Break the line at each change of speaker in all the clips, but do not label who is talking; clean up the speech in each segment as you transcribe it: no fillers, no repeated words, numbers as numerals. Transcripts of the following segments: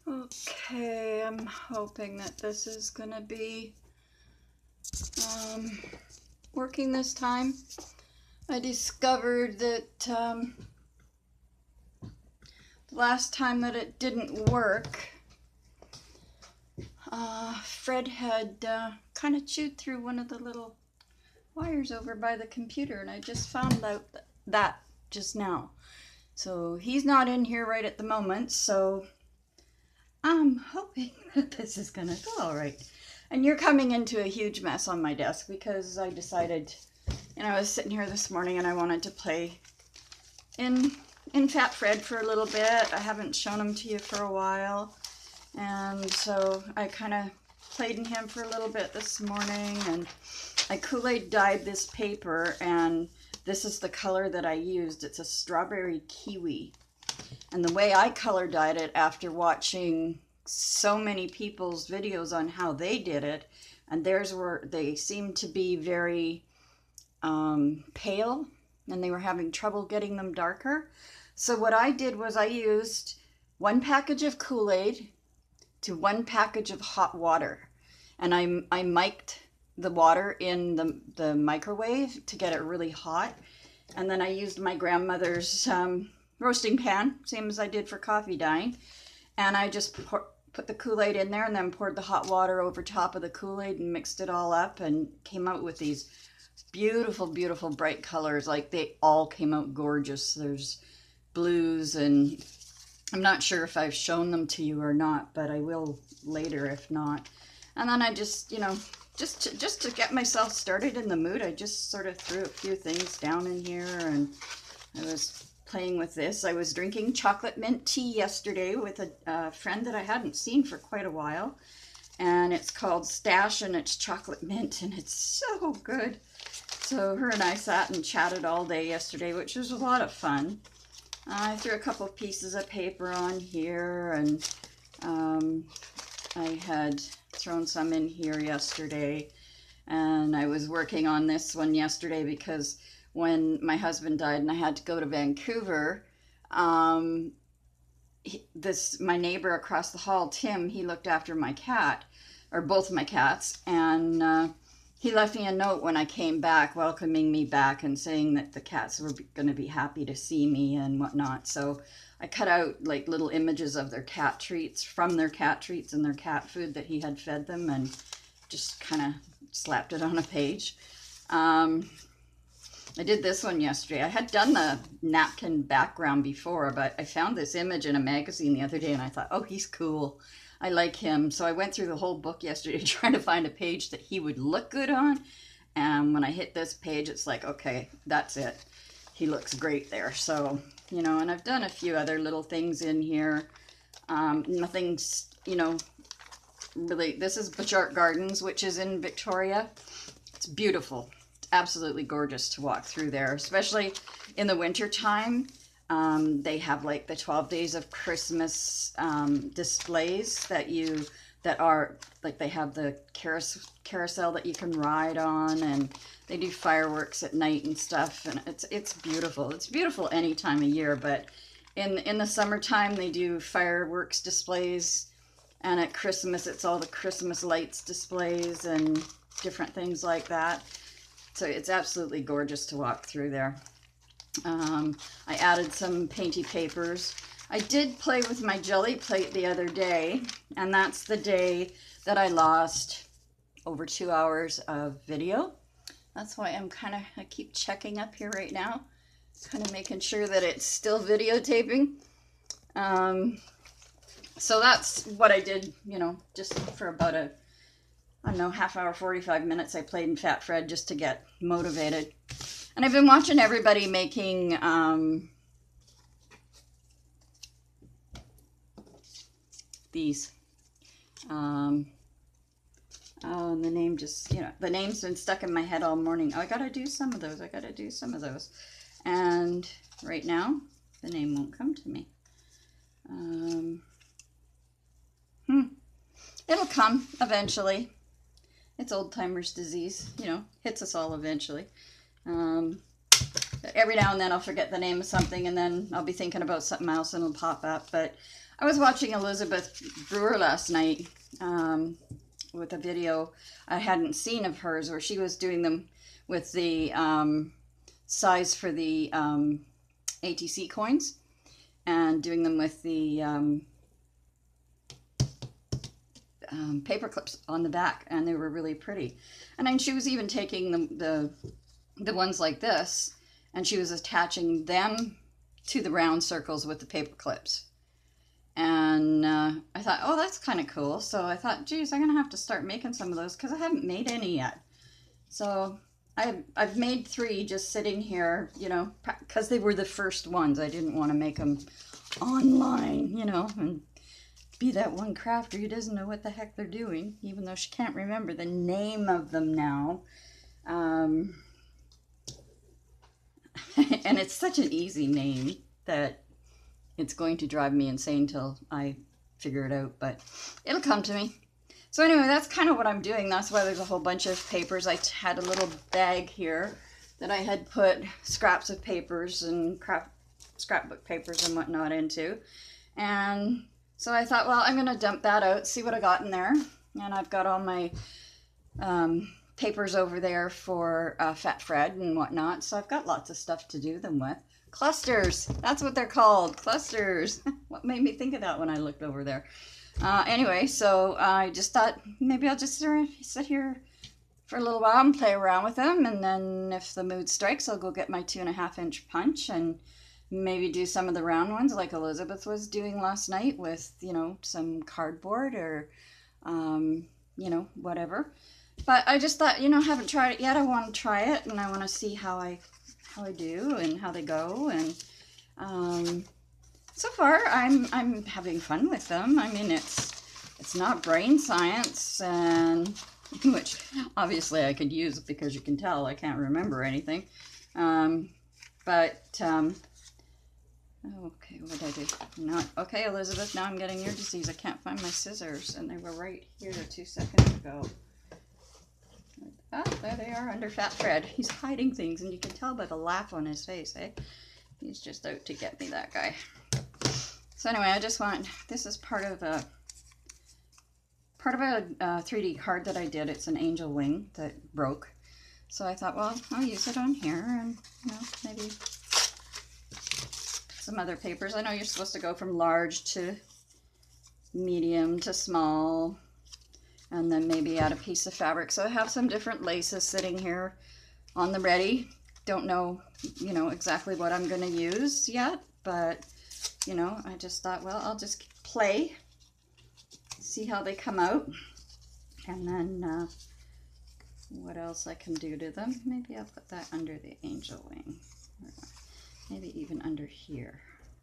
Okay, I'm hoping that this is gonna be working this time. I discovered that the last time that it didn't work, Fred had kind of chewed through one of the little wires over by the computer, and I just found out that just now. So he's not in here right at the moment, so I'm hoping that this is gonna go all right. And you're coming into a huge mess on my desk because I decided, I was sitting here this morning and I wanted to play in Fat Fred for a little bit. I haven't shown him to you for a while, and so I kind of played in him for a little bit this morning, and I Kool-Aid dyed this paper, and this is the color that I used. It's a strawberry kiwi. And the way I color dyed it, after watching so many people's videos on how they did it, and theirs were, they seemed to be very pale, and they were having trouble getting them darker. So what I did was I used 1 package of Kool-Aid to 1 package of hot water, and I mic'd the water in the microwave to get it really hot, and then I used my grandmother's roasting pan, same as I did for coffee dyeing, and I just put the Kool-Aid in there and then poured the hot water over top of the Kool-Aid and mixed it all up and came out with these beautiful, beautiful bright colors. Like, they all came out gorgeous. There's blues, and I'm not sure if I've shown them to you or not, but I will later if not. And then I just, just to get myself started in the mood, I just sort of threw a few things down in here, and I was playing with this. I was drinking chocolate mint tea yesterday with a friend that I hadn't seen for quite a while, and it's called Stash, and it's chocolate mint, and it's so good. So her and I sat and chatted all day yesterday, which was a lot of fun. I threw a couple of pieces of paper on here, and I had thrown some in here yesterday, and I was working on this one yesterday because when my husband died and I had to go to Vancouver, my neighbor across the hall, Tim, he looked after my cat, or both my cats, and he left me a note when I came back, welcoming me back and saying that the cats were going to be happy to see me and whatnot. So I cut out like little images of their cat treats, from their cat treats and their cat food that he had fed them, and just kind of slapped it on a page. I did this one yesterday. I had done the napkin background before, but I found this image in a magazine the other day and I thought, oh, he's cool. I like him. So I went through the whole book yesterday trying to find a page that he would look good on. And when I hit this page, it's like, okay, that's it. He looks great there. So, and I've done a few other little things in here. Nothing's, really. This is Butchart Gardens, which is in Victoria. It's beautiful. Absolutely gorgeous to walk through there, especially in the winter time. They have like the 12 days of Christmas displays that are like, they have the carousel that you can ride on, and they do fireworks at night and stuff, and it's beautiful. It's beautiful any time of year, but in the summertime they do fireworks displays, and at Christmas it's all the Christmas lights displays and different things like that. So it's absolutely gorgeous to walk through there. I added some painty papers. I did play with my jelly plate the other day, and that's the day that I lost over 2 hours of video. That's why I keep checking up here right now, kind of making sure that it's still videotaping. So that's what I did, just for about I don't know, half hour, 45 minutes I played in Fat Fred just to get motivated. And I've been watching everybody making these. Oh, and the name just, the name's been stuck in my head all morning. Oh, I gotta do some of those. And right now, the name won't come to me. It'll come eventually. It's old timer's disease, hits us all eventually. Every now and then I'll forget the name of something, and then I'll be thinking about something else and it'll pop up. But I was watching Elizabeth Brewer last night with a video I hadn't seen of hers where she was doing them with the size for the ATC coins and doing them with the paper clips on the back, and they were really pretty. And then she was even taking the ones like this, and she was attaching them to the round circles with the paper clips. And I thought, oh, that's kind of cool. So I thought, geez, I'm gonna have to start making some of those because I haven't made any yet. So I've made 3 just sitting here, you know, because they were the first ones. I didn't want to make them online, you know, and be that one crafter who doesn't know what the heck they're doing, even though she can't remember the name of them now. And it's such an easy name that it's going to drive me insane till I figure it out, but it'll come to me. So anyway, that's kind of what I'm doing. That's why there's a whole bunch of papers. I had a little bag here that I had put scraps of papers and scrapbook papers and whatnot into. And so I thought, well, I'm going to dump that out, see what I got in there. And I've got all my papers over there for Fat Fred and whatnot. So I've got lots of stuff to do them with. Clusters, that's what they're called, clusters. What made me think of that when I looked over there? Anyway, so I just thought maybe I'll just sit here for a little while and play around with them. And then if the mood strikes, I'll go get my 2.5-inch punch and maybe do some of the round ones like Elizabeth was doing last night with, you know, some cardboard or, you know, whatever. But I just thought, you know, I haven't tried it yet. I want to try it, and I want to see how I do and how they go. And so far, I'm having fun with them. I mean, it's not brain science, and which obviously I could use because you can tell I can't remember anything. Okay, what did I do? Not okay, Elizabeth. Now I'm getting your disease. I can't find my scissors, and they were right here 2 seconds ago. Ah, there they are under Fat Fred. He's hiding things, and you can tell by the laugh on his face, eh? He's just out to get me, that guy. So anyway, I just want, this is part of a 3D card that I did. It's an angel wing that broke. So I thought, well, I'll use it on here, and, you know, maybe some other papers. I know you're supposed to go from large to medium to small, and then maybe add a piece of fabric. So I have some different laces sitting here on the ready. Don't know, you know, exactly what I'm going to use yet, but, you know, I just thought, well, I'll just play, see how they come out, and then what else I can do to them. Maybe I'll put that under the angel wing, maybe even under here.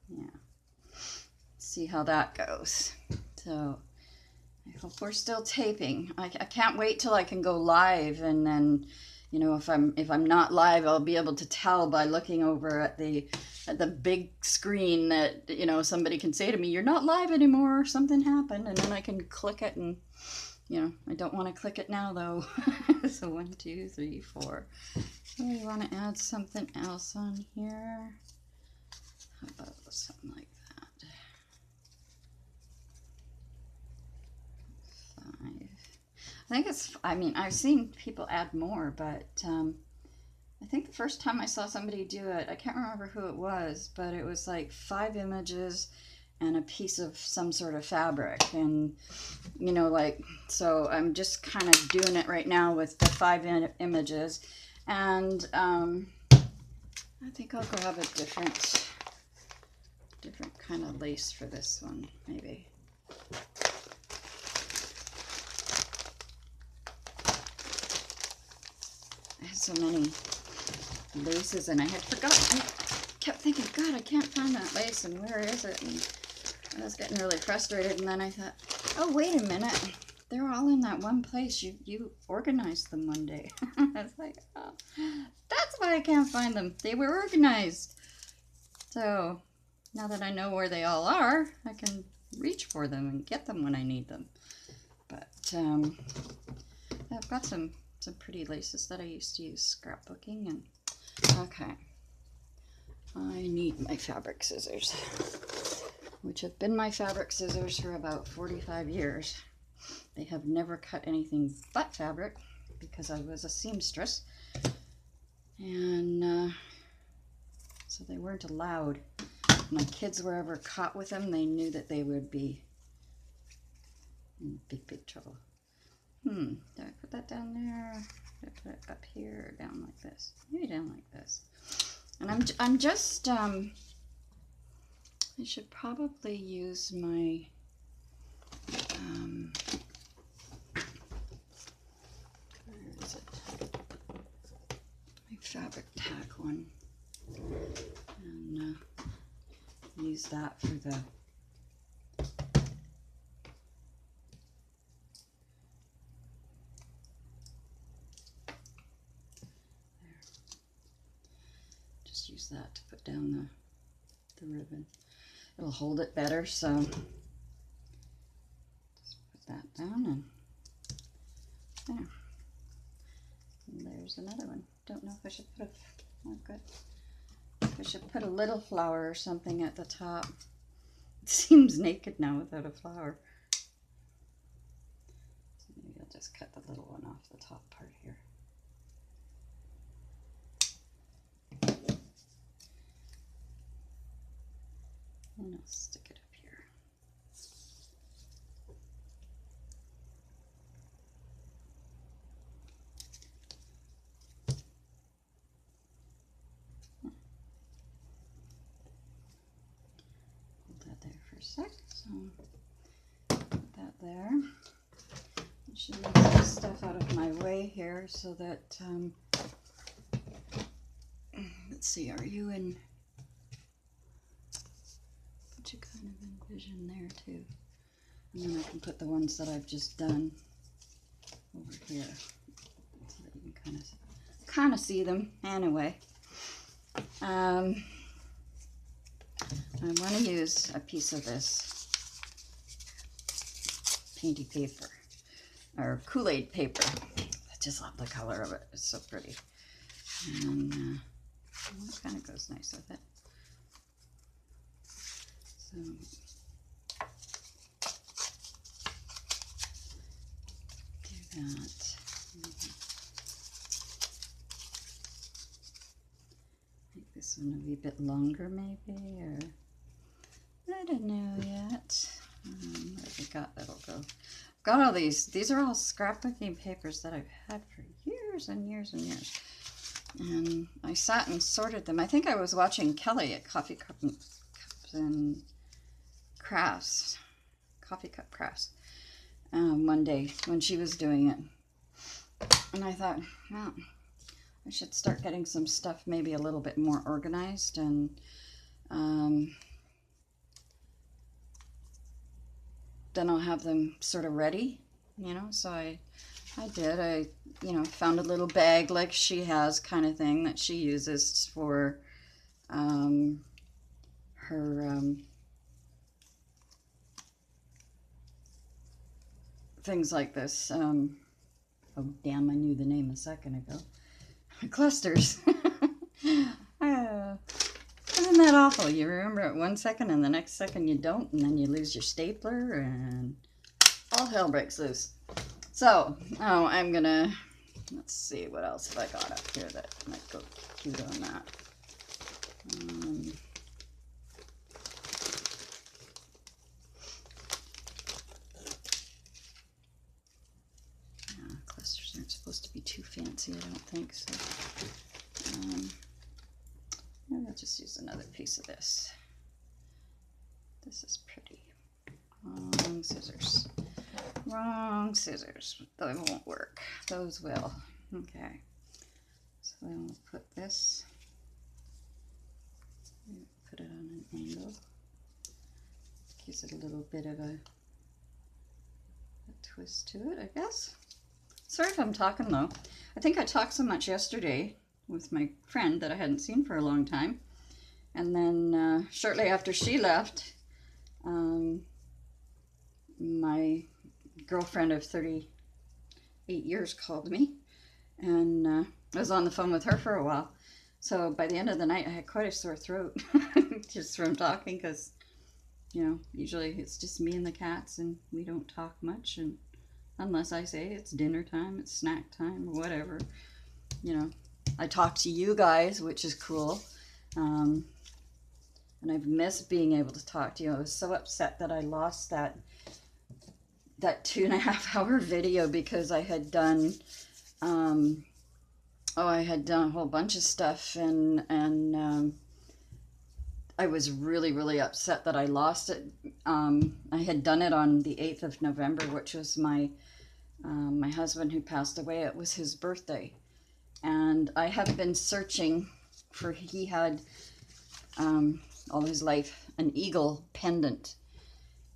Yeah, see how that goes. So I hope we're still taping. I can't wait till I can go live, and then, you know, if I'm not live, I'll be able to tell by looking over at the big screen that, you know, somebody can say to me, "You're not live anymore. Something happened," and then I can click it, and, you know, I don't want to click it now though. So 1, 2, 3, 4. So we want to add something else on here. How about something like that? 5. I think it's, I mean, I've seen people add more, but I think the first time I saw somebody do it, I can't remember who it was, but it was like 5 images and a piece of some sort of fabric. And, you know, like, so I'm just kind of doing it right now with the 5 images. And I think I'll grab a different kind of lace for this one, maybe. I have so many laces, and I had forgotten. I kept thinking, God, I can't find that lace, and where is it? And I was getting really frustrated, and then I thought, oh, wait a minute. They're all in that one place. You organized them one day. I was like, oh, that's why I can't find them. They were organized. So now that I know where they all are, I can reach for them and get them when I need them. But I've got some pretty laces that I used to use scrapbooking. And okay, I need my fabric scissors. which have been my fabric scissors for about 45 years. They have never cut anything but fabric because I was a seamstress, and so they weren't allowed. If my kids were ever caught with them, they knew that they would be in big trouble. Did I put that down there? Did I put it up here or down like this? Maybe down like this. And I'm just I should probably use my where is it? My fabric tack one, and use that for the use that to put down the ribbon. It'll hold it better, so just put that down, and there. And there's another one. Don't know if I should put I should put a little flower or something at the top. It seems naked now without a flower. So maybe I'll just cut the little one off the top part here. And I'll stick it up here. Hold that there for a sec. So put that there. I should move some stuff out of my way here so that let's see, are you in? You kind of envision there too, and then I can put the ones that I've just done over here so that you can kind of see them. Anyway, I want to use a piece of this painty paper or Kool-Aid paper. I just love the color of it. It's so pretty, and it kind of goes nice with it. So do that. I think this one will be a bit longer maybe, or I don't know yet. What have we got that'll go? Got all these are all scrapbooking papers that I've had for years and years and years. And I sat and sorted them. I think I was watching Kelly at Coffee Cups and Crafts, Coffee Cup Crafts, one day when she was doing it, and I thought, well, I should start getting some stuff maybe a little bit more organized, and then I'll have them sort of ready, you know. So I did. I found a little bag like she has, kind of thing, that she uses for her things like this. Oh damn, I knew the name a second ago. Clusters. Isn't that awful? You remember it 1 second and the next second you don't, and then you lose your stapler and all hell breaks loose. So, I'm gonna, let's see, what else have I got up here that might go cute on that. Clusters aren't supposed to be too fancy, I don't think so. Maybe I'll just use another piece of this. This is pretty. Wrong scissors. Wrong scissors. Those won't work. Those will. Okay. So then we'll put this. Put it on an angle. Gives it a little bit of a twist to it, I guess. Sorry if I'm talking low. I think I talked so much yesterday with my friend that I hadn't seen for a long time. And then shortly after she left, my girlfriend of 38 years called me, and I was on the phone with her for a while. So by the end of the night, I had quite a sore throat just from talking, because you know, usually it's just me and the cats, and we don't talk much, and unless I say it's dinner time, it's snack time, or whatever, you know. I talk to you guys, which is cool. And I've missed being able to talk to you. I was so upset that I lost that 2.5 hour video because I had done, I had done a whole bunch of stuff, and I was really, really upset that I lost it. I had done it on the 8th of November, which was my husband who passed away. It was his birthday. And I have been searching for, he had all his life an eagle pendant.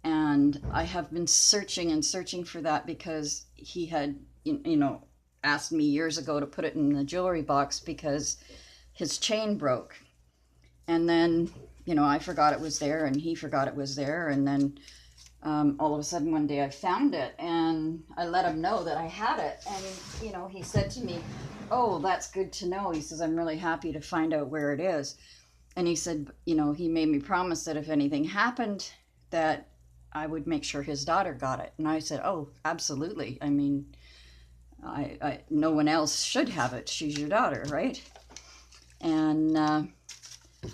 And I have been searching and searching for that because he had, you know, asked me years ago to put it in the jewelry box because his chain broke. And then, you know, I forgot it was there, and he forgot it was there. And then all of a sudden one day I found it, and I let him know that I had it. And, you know, he said to me, "Oh, that's good to know." He says, "I'm really happy to find out where it is." And he said, you know, he made me promise that if anything happened, that I would make sure his daughter got it. And I said, "Oh, absolutely. I mean, I no one else should have it. She's your daughter, right?" And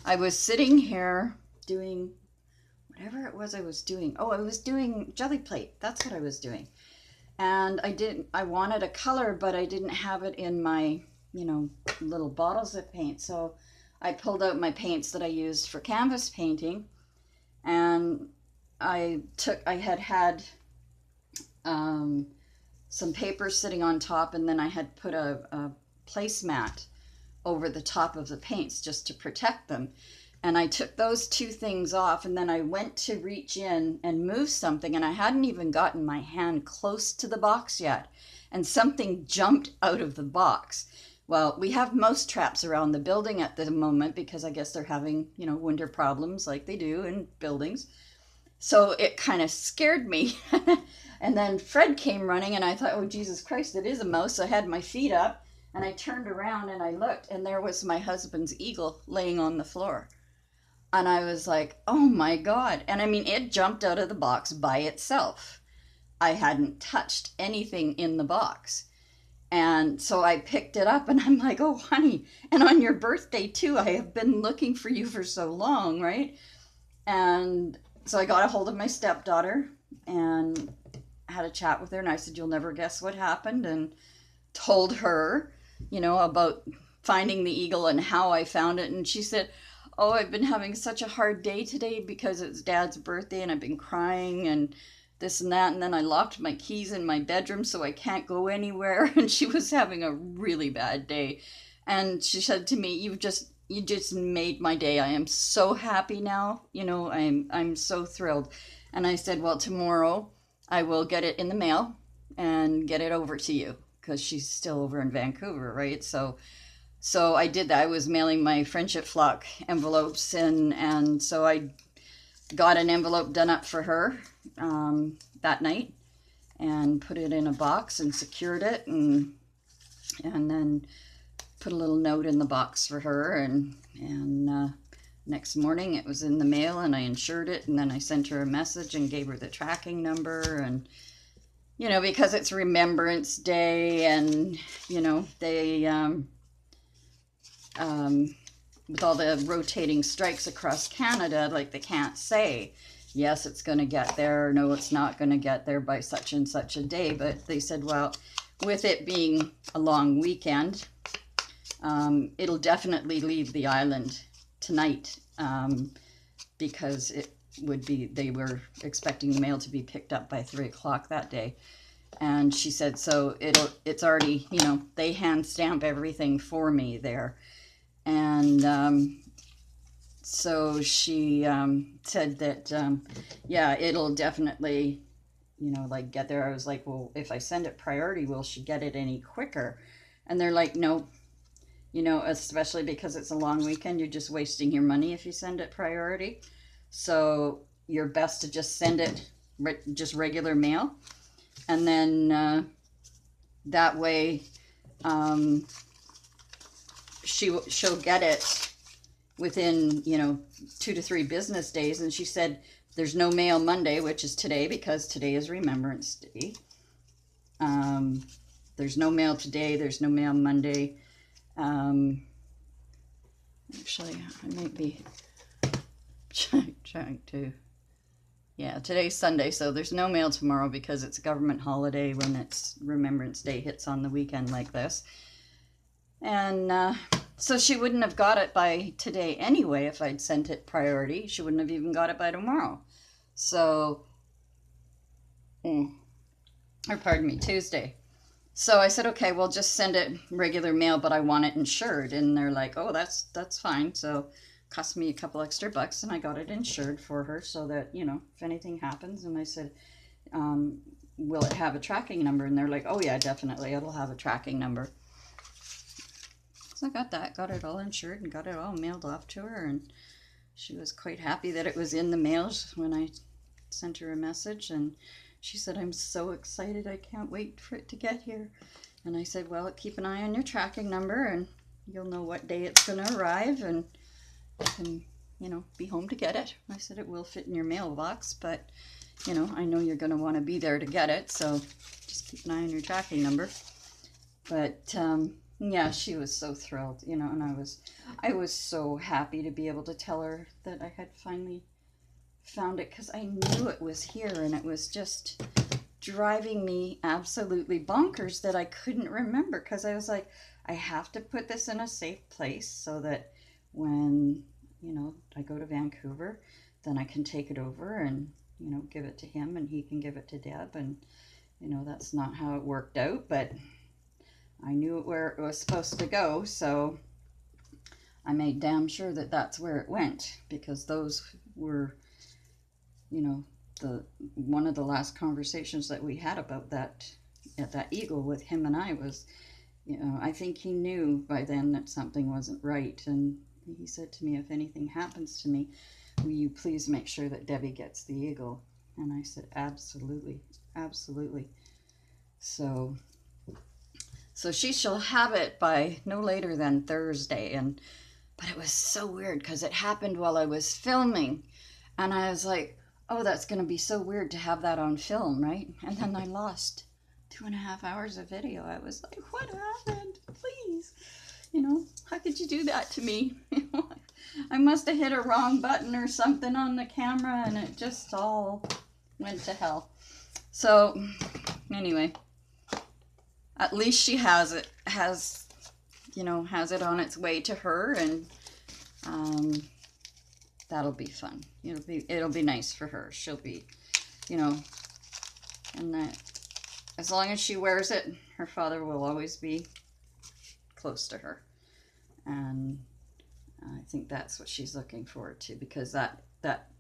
I was sitting here doing whatever it was I was doing. Oh, I was doing jelly plate. That's what I was doing. And I wanted a color, but I didn't have it in my, you know, little bottles of paint. So I pulled out my paints that I used for canvas painting, and I had some paper sitting on top, and then I had put a placemat over the top of the paints just to protect them. And I took those two things off, and then I went to reach in and move something, and I hadn't even gotten my hand close to the box yet, and something jumped out of the box. Well, we have mouse traps around the building at the moment because I guess they're having, you know, winter problems like they do in buildings. So it kind of scared me. And then Fred came running, and I thought, "Oh, Jesus Christ, it is a mouse." So I had my feet up, and I turned around and I looked, and there was my husband's eagle laying on the floor. And I was like, "Oh my God." And I mean, it jumped out of the box by itself. I hadn't touched anything in the box. And so I picked it up, and I'm like, "Oh, honey, and on your birthday too. I have been looking for you for so long, right?" And so I got a hold of my stepdaughter and had a chat with her, and I said, "You'll never guess what happened," and told her, you know, about finding the eagle and how I found it. And she said, "Oh, I've been having such a hard day today because it's Dad's birthday, and I've been crying and this and that, and then I locked my keys in my bedroom so I can't go anywhere." And she was having a really bad day. And she said to me, you just made my day. I am so happy now. You know, I'm so thrilled." And I said, "Well, tomorrow I will get it in the mail and get it over to you," because she's still over in Vancouver, right? So I did that. I was mailing my Friendship Flock envelopes, and so I got an envelope done up for her that night and put it in a box and secured it, and then put a little note in the box for her, and next morning it was in the mail, and I insured it, and then I sent her a message and gave her the tracking number. And you know, because it's Remembrance Day, and you know, they with all the rotating strikes across Canada, like, they can't say, yes, it's going to get there, or no, it's not going to get there by such and such a day. But they said, well, with it being a long weekend, it'll definitely leave the island tonight, because it would be, they were expecting the mail to be picked up by 3 o'clock that day. And she said, so it's already, you know, they hand stamp everything for me there. And so she said that, yeah, it'll definitely, you know, like, get there. I was like, well, if I send it priority, will she get it any quicker? And they're like, no, you know, especially because it's a long weekend, you're just wasting your money if you send it priority. So you're best to just send it just regular mail. And then that way, she'll get it within, you know, 2 to 3 business days. And she said There's no mail Monday, which is today, because today is Remembrance Day. There's no mail today. There's no mail Monday. Actually, I might be trying to... Yeah, today's Sunday, so there's no mail tomorrow because it's a government holiday when it's Remembrance Day hits on the weekend like this. And so she wouldn't have got it by today anyway if I'd sent it priority. She wouldn't have even got it by tomorrow. So, or pardon me, Tuesday. So I said, okay, we'll just send it regular mail, but I want it insured. And they're like, oh, that's fine. So it cost me a couple extra bucks, and I got it insured for her so that, you know, if anything happens. And I said, will it have a tracking number? And they're like, oh yeah, definitely, it'll have a tracking number. So I got that, got it all insured and got it all mailed off to her, and she was quite happy that it was in the mail when I sent her a message, and she said, I'm so excited, I can't wait for it to get here. And I said, well, keep an eye on your tracking number and you'll know what day it's going to arrive, and you can, you know, be home to get it. I said, it will fit in your mailbox, but, you know, I know you're going to want to be there to get it, so just keep an eye on your tracking number. But, yeah, she was so thrilled, you know, and I was so happy to be able to tell her that I had finally found it, because I knew it was here, and it was just driving me absolutely bonkers that I couldn't remember, because I was like, I have to put this in a safe place so that when, you know, I go to Vancouver, then I can take it over and, you know, give it to him and he can give it to Deb. And, you know, that's not how it worked out, but I knew where it was supposed to go, so I made damn sure that that's where it went, because those were, you know, one of the last conversations that we had about that at that Eagle with him and I was, you know, I think he knew by then that something wasn't right, and he said to me, if anything happens to me, will you please make sure that Debbie gets the Eagle? And I said, absolutely, absolutely. So she shall have it by no later than Thursday. But it was so weird because it happened while I was filming, and I was like, oh, that's going to be so weird to have that on film, right? And then I lost 2.5 hours of video. I was like, what happened? Please, you know, how could you do that to me? I must have hit a wrong button or something on the camera, and it just all went to hell. So anyway, at least she has it, you know, has it on its way to her, and that'll be fun. It'll be nice for her. She'll be, you know, and that as long as she wears it, her father will always be close to her, and I think that's what she's looking forward to, because that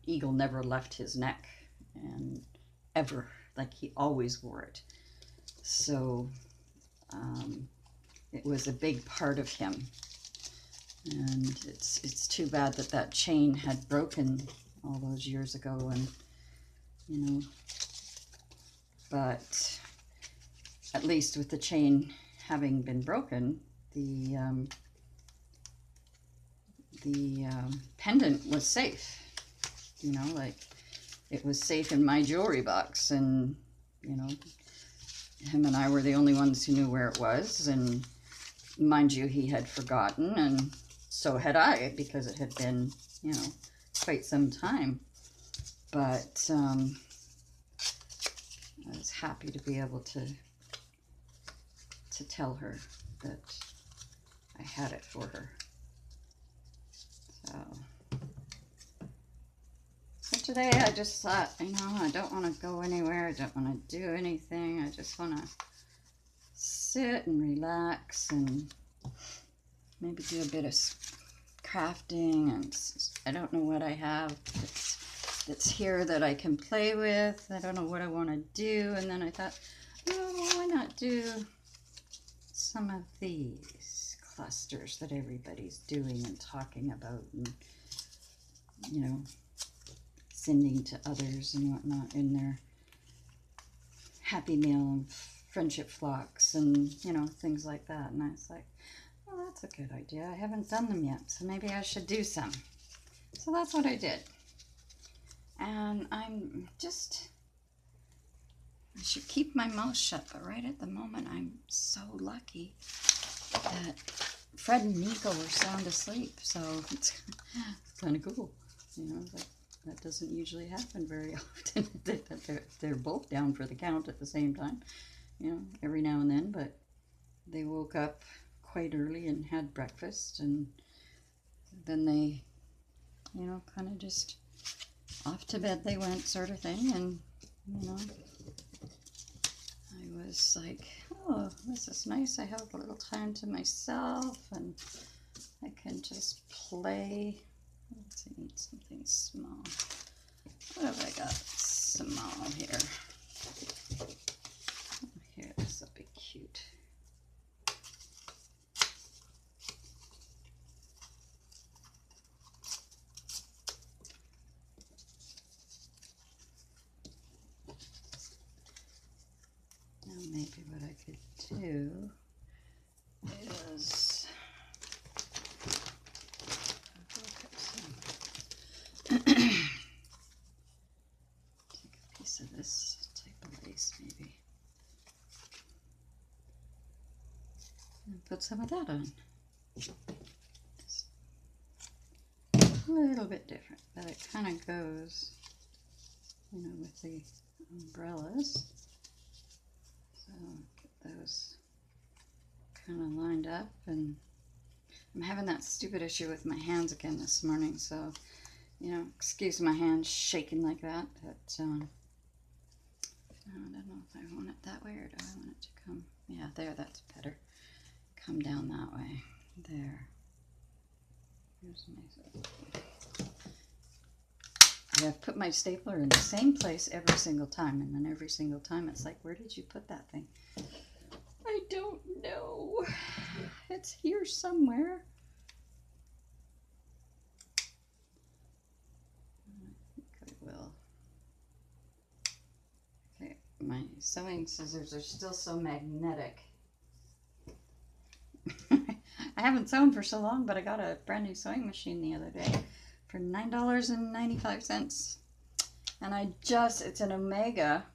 Eagle never left his neck, and ever, like, he always wore it. So it was a big part of him, and it's too bad that chain had broken all those years ago, and you know, but at least with the chain having been broken, the pendant was safe, you know, like it was safe in my jewelry box, and you know, him and I were the only ones who knew where it was, and mind you, he had forgotten, and so had I, because it had been, you know, quite some time. But I was happy to be able to tell her that I had it for her. So today I just thought, you know, I don't want to go anywhere, I don't want to do anything, I just want to sit and relax and maybe do a bit of crafting, and I don't know what I have that's here that I can play with. I don't know what I want to do, and then I thought, oh, why not do some of these clusters that everybody's doing and talking about, and you know, sending to others and whatnot in their Happy Meal and friendship flocks and, you know, things like that. And I was like, well, that's a good idea. I haven't done them yet, so maybe I should do some. So that's what I did. And I should keep my mouth shut, but right at the moment I'm so lucky that Fred and Nico were sound asleep, so it's kind of cool, you know, that doesn't usually happen very often, that they're both down for the count at the same time, you know, every now and then, but they woke up quite early and had breakfast, and then they, you know, kind of just off to bed they went, sort of thing. And, you know, I was like, oh, this is nice. I have a little time to myself, and I can just play. Let's see, I need something small. What have I got small here? Oh, here, this will be cute. Now maybe what I could do is take a piece of this type of lace maybe and put some of that on. Just a little bit different, but it kind of goes, you know, with the umbrellas. So get those kind of lined up, and I'm having that stupid issue with my hands again this morning, so, you know, excuse my hands shaking like that, but I don't know if I want it that way or do I want it to come, yeah, there, that's better. Come down that way, there. Here's my, I've put my stapler in the same place every single time, and then every single time it's like, where did you put that thing? I don't know. It's here somewhere. I think I will. Okay, my sewing scissors are still so magnetic. I haven't sewn for so long, but I got a brand new sewing machine the other day for $9.95. And it's an Omega,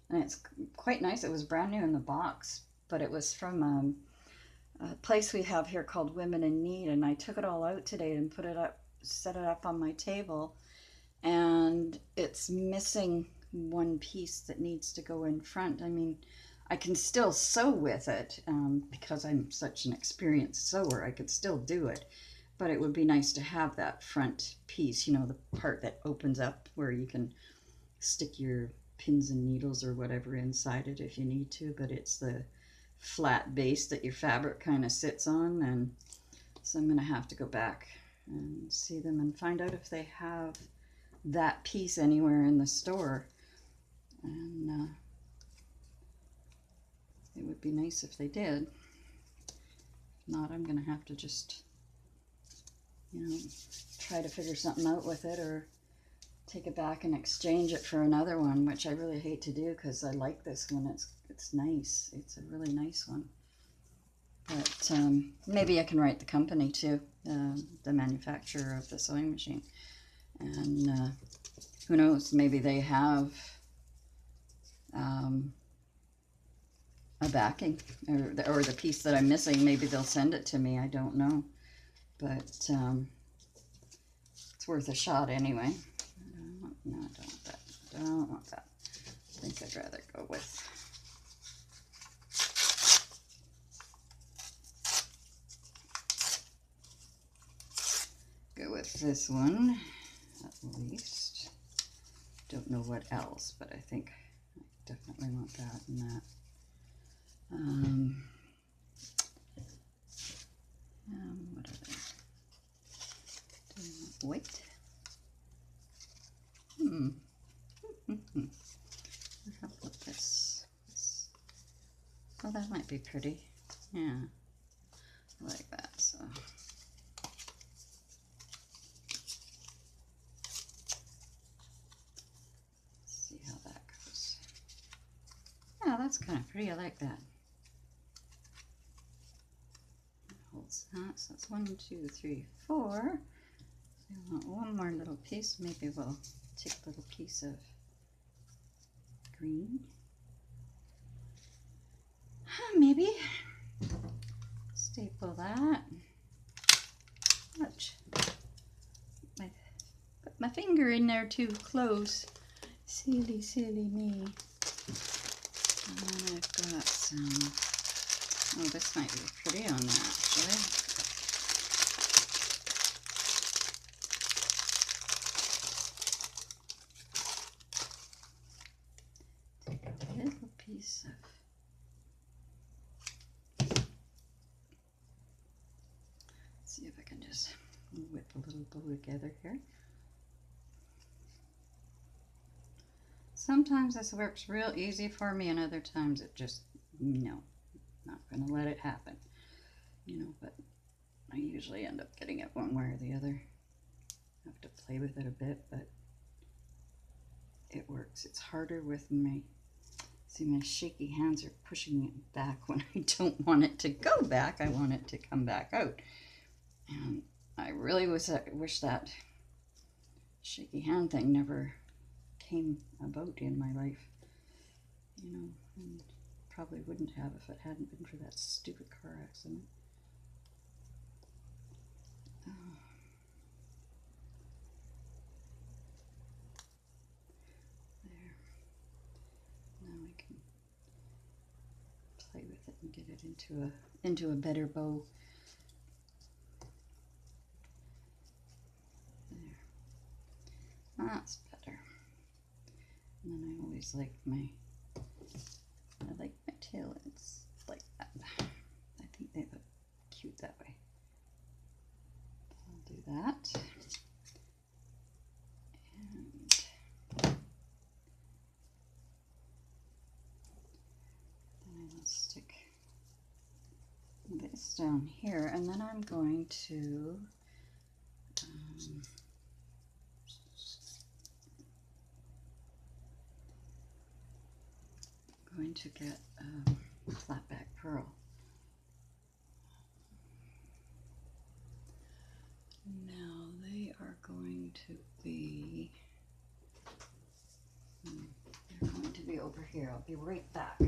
and it's quite nice. It was brand new in the box, but it was from a place we have here called Women in Need, and I took it all out today and put it up, set it up on my table, and it's missing one piece that needs to go in front. I mean, I can still sew with it because I'm such an experienced sewer. I could still do it, but it would be nice to have that front piece, you know, the part that opens up where you can stick your pins and needles or whatever inside it if you need to, but it's the flat base that your fabric kind of sits on. And so I'm going to have to go back and see them and find out if they have that piece anywhere in the store. And it would be nice if they did. If not, I'm going to have to just, you know, try to figure something out with it, or take it back and exchange it for another one, which I really hate to do because I like this one. It's nice. It's a really nice one. But maybe I can write the company too, the manufacturer of the sewing machine. And who knows, maybe they have a backing, or the piece that I'm missing, maybe they'll send it to me. I don't know. But it's worth a shot anyway. No, I don't want that. I don't want that. I think I'd rather go with this one, at least. Don't know what else, but I think I definitely want that and that. What are they? Do I want white? How about this? Oh, that might be pretty. Yeah, I like that. So. See how that goes. Yeah, that's kind of pretty. I like that. It holds that. So that's 1, 2, 3, 4. So we want one more little piece. Maybe we'll take a little piece of green. Maybe staple that. Ouch. Put my finger in there too close. Silly, silly me. And then I've got some, oh, this might be pretty on that, actually. Take a little piece of, see if I can just whip a little bow together here. Sometimes this works real easy for me, and other times it just, no, not going to let it happen. You know, but I usually end up getting it one way or the other. I have to play with it a bit, but it works. It's harder with my, see, my shaky hands are pushing it back when I don't want it to go back. I want it to come back out. And I really wish that shaky hand thing never came about in my life, you know, and probably wouldn't have if it hadn't been for that stupid car accident. Oh. There. Now we can play with it and get it into a better bow. There. That's better. And then I always like my tail ends like that. I think they look cute that way. I'll do that. And then I'll stick this down here, and then I'm going to get a flat back pearl. Now they are going to be, they're going to be over here. I'll be right back.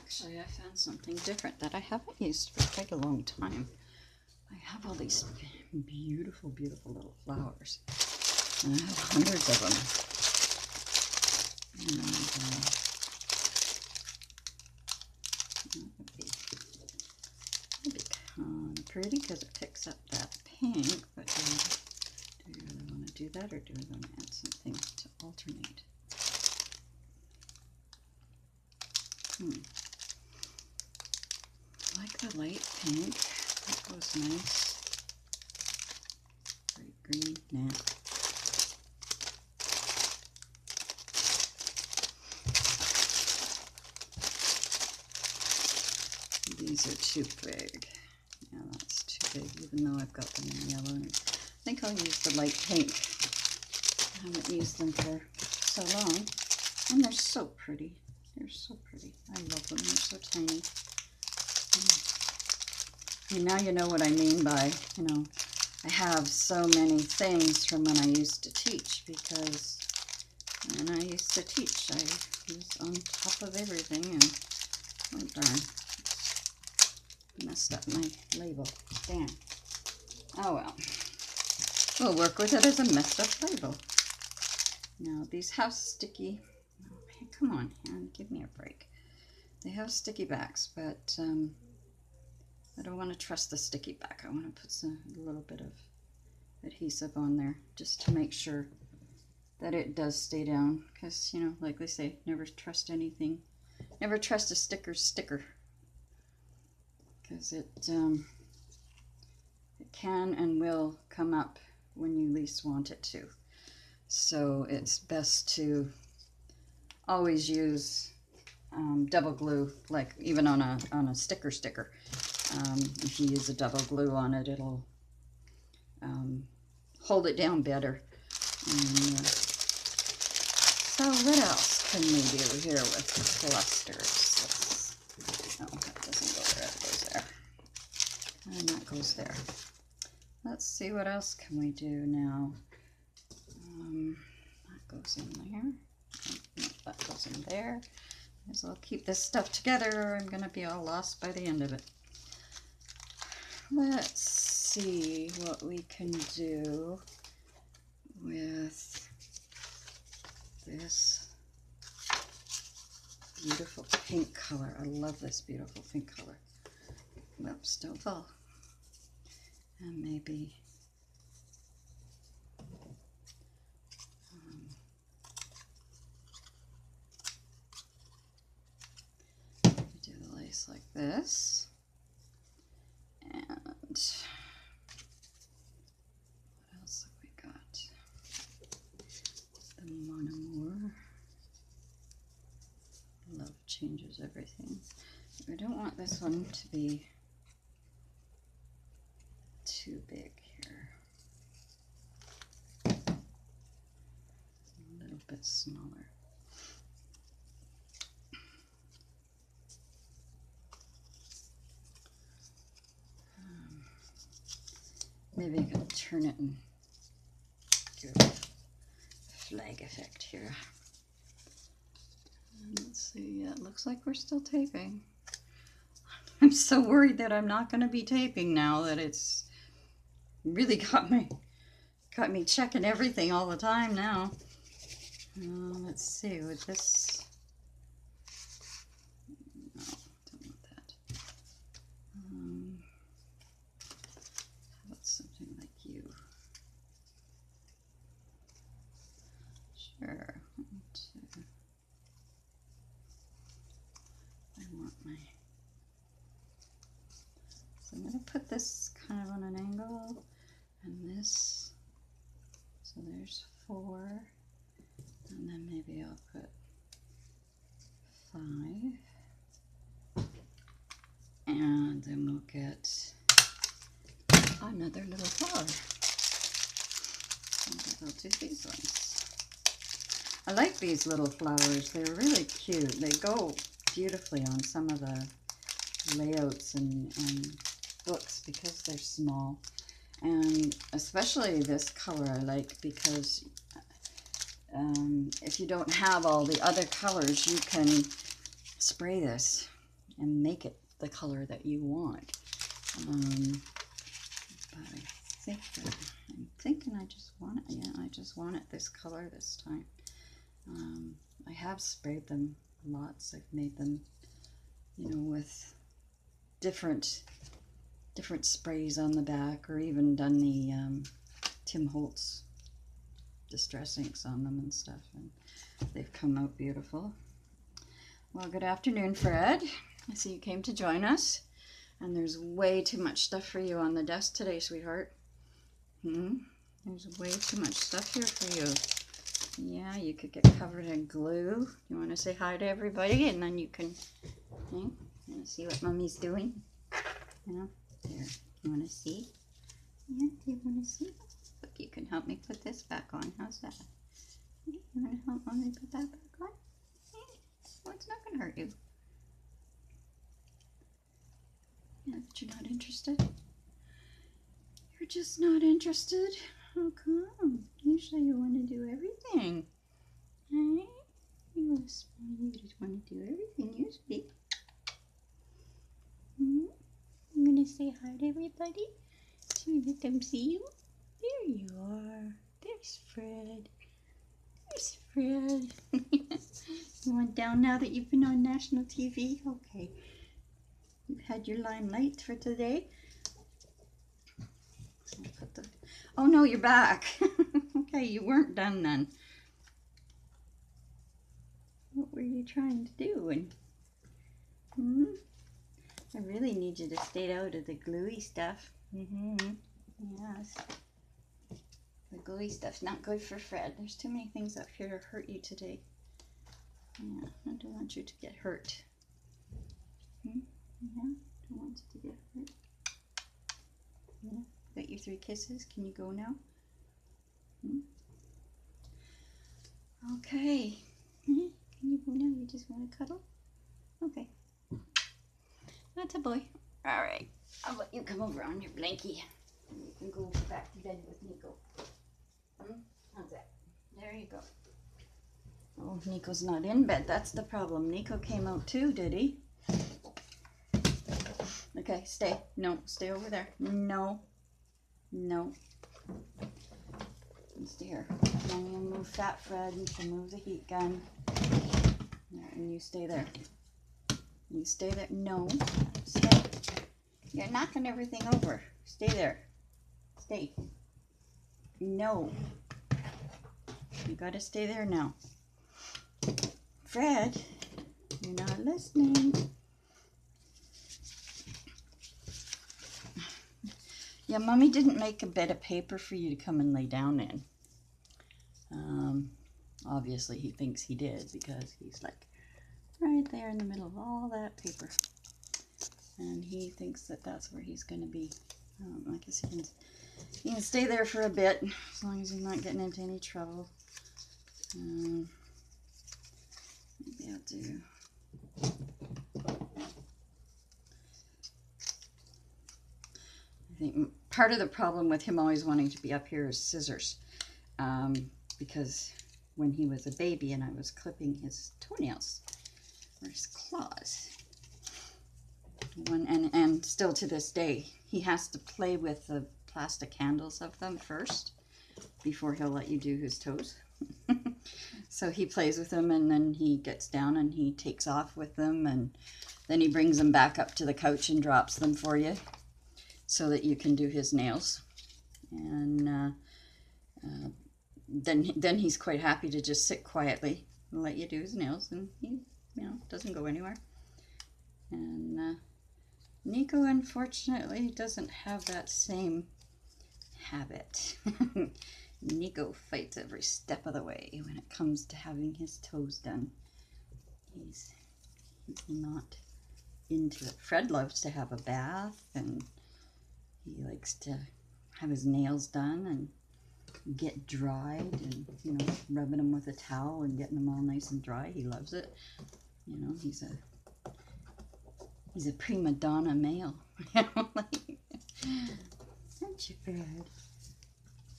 Actually, I found something different that I haven't used for quite a long time. I have all these beautiful, beautiful little flowers, and I have hundreds of them. And that'd be kind of pretty because it picks up that pink. But do you really want to do that, or do we want to add something to alternate? I like the light pink. That goes nice. Bright green. Nah. These are too big. Yeah, that's too big, even though I've got them in yellow. And I think I'll use the light pink. I haven't used them for so long. And they're so pretty. They're so pretty. I love them. They're so tiny. And now you know what I mean by, you know, I have so many things from when I used to teach, because when I used to teach, I was on top of everything, and oh darn, messed up my label. Damn. Oh well. We'll work with it as a messed up label. Now these have sticky, oh, man, come on, hand, give me a break. They have sticky backs, but I don't want to trust the sticky back. I want to put a little bit of adhesive on there just to make sure that it does stay down, because, you know, like they say, never trust anything. Never trust a sticker, because it can and will come up when you least want it to. So it's best to always use double glue, like even on a sticker. If you use a double glue on it, it'll hold it down better. And, so what else can we do here with clusters? No, that doesn't go there, it goes there. And that goes there. Let's see what else can we do now. That goes in there. No, that goes in there. Might as well keep this stuff together or I'm going to be all lost by the end of it. Let's see what we can do with this beautiful pink color. I love this beautiful pink color. Whoops, don't fall. And maybe do the lace like this. And what else have we got? The Mon Amour. Love changes everything. We don't want this one to be too big here. A little bit smaller. Maybe I can turn it and give it a flag effect here. And let's see, yeah, it looks like we're still taping. I'm so worried that I'm not going to be taping now, that it's really got me checking everything all the time now. Let's see, with this, no, don't want that. How about something like you? Sure. I want my, so I'm going to put this kind of on an angle, and this, so there's 4, and then maybe I'll put 5, and then we'll get another little flower. Maybe I'll do these ones. I like these little flowers. They're really cute. They go beautifully on some of the layouts and books because they're small. And especially this color I like because if you don't have all the other colors, you can spray this and make it the color that you want. But I'm thinking I just want it. Yeah, I just want it this color this time. I have sprayed them lots. I've made them, you know, with different sprays on the back, or even done the Tim Holtz distress inks on them and stuff, and they've come out beautiful. Well, good afternoon, Fred. I see you came to join us, and there's way too much stuff for you on the desk today, sweetheart. There's way too much stuff here for you. Yeah, you could get covered in glue. You want to say hi to everybody, and then you can see what Mommy's doing. You know, there. You want to see? Yeah, do you want to see? Look, you can help me put this back on. How's that? You want to help Mommy put that back on? Well, it's not going to hurt you. Yeah, but you're not interested? You're just not interested? How come? Usually you want to do everything. Hey? You just want to do everything, you speak. I'm going to say hi to everybody. Should we let them see you? There you are. There's Fred. There's Fred. You want down now that you've been on national TV? Okay. You've had your limelight for today. Oh no, you're back. Okay, you weren't done then. What were you trying to do? I really need you to stay out of the gluey stuff. Yes. The gluey stuff's not good for Fred. There's too many things up here to hurt you today. Yeah, I don't want you to get hurt. Yeah, don't want you to get hurt. Yeah, Got your 3 kisses. Can you go now? Hmm? Okay. Can you go now? You just want to cuddle? Okay. That's a boy. All right. I'll let you come over on your blankie. You can go back to bed with Nico. How's that? There you go. Oh, Nico's not in bed. That's the problem. Nico came out too, did he? Okay, stay. No, stay over there. No. No. Stay here. Now you move Fat Fred. You can move the heat gun. There, and you stay there. You stay there. No. Stay. You're knocking everything over. Stay there. Stay. No. You gotta stay there now. Fred, you're not listening. Yeah, Mommy didn't make a bed of paper for you to come and lay down in. Obviously he thinks he did because he's like right there in the middle of all that paper. And he thinks that that's where he's going to be. I guess he can stay there for a bit as long as he's not getting into any trouble. Maybe I'll do... I think part of the problem with him always wanting to be up here is scissors. Because when he was a baby and I was clipping his toenails or his claws, and still to this day, he has to play with the plastic handles of them first before he'll let you do his toes. So he plays with them and then he gets down and he takes off with them and then he brings them back up to the couch and drops them for you so that you can do his nails. And then he's quite happy to just sit quietly and let you do his nails, and he, doesn't go anywhere. And Nico, unfortunately, doesn't have that same habit. Nico fights every step of the way when it comes to having his toes done. He's not into it. Fred loves to have a bath, and he likes to have his nails done and get dried, and rubbing them with a towel and getting them all nice and dry. He loves it. He's a prima donna male. Aren't you, Fred?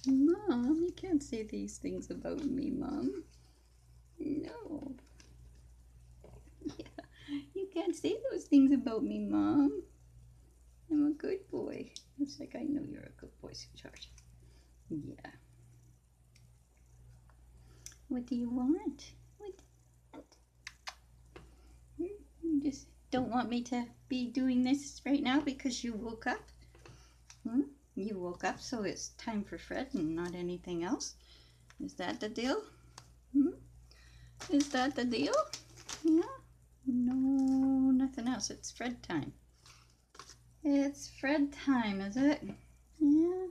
Mom, you can't say these things about me, Mom. No. Yeah, you can't say those things about me, Mom. I'm a good boy. It's like, I know you're a good boy, sweetheart. Yeah. What do you want? What do you want? You just don't want me to be doing this right now because you woke up? You woke up, so it's time for Fred and not anything else? Is that the deal? Is that the deal? Yeah? No, nothing else. It's Fred time. It's Fred time, is it? Yeah.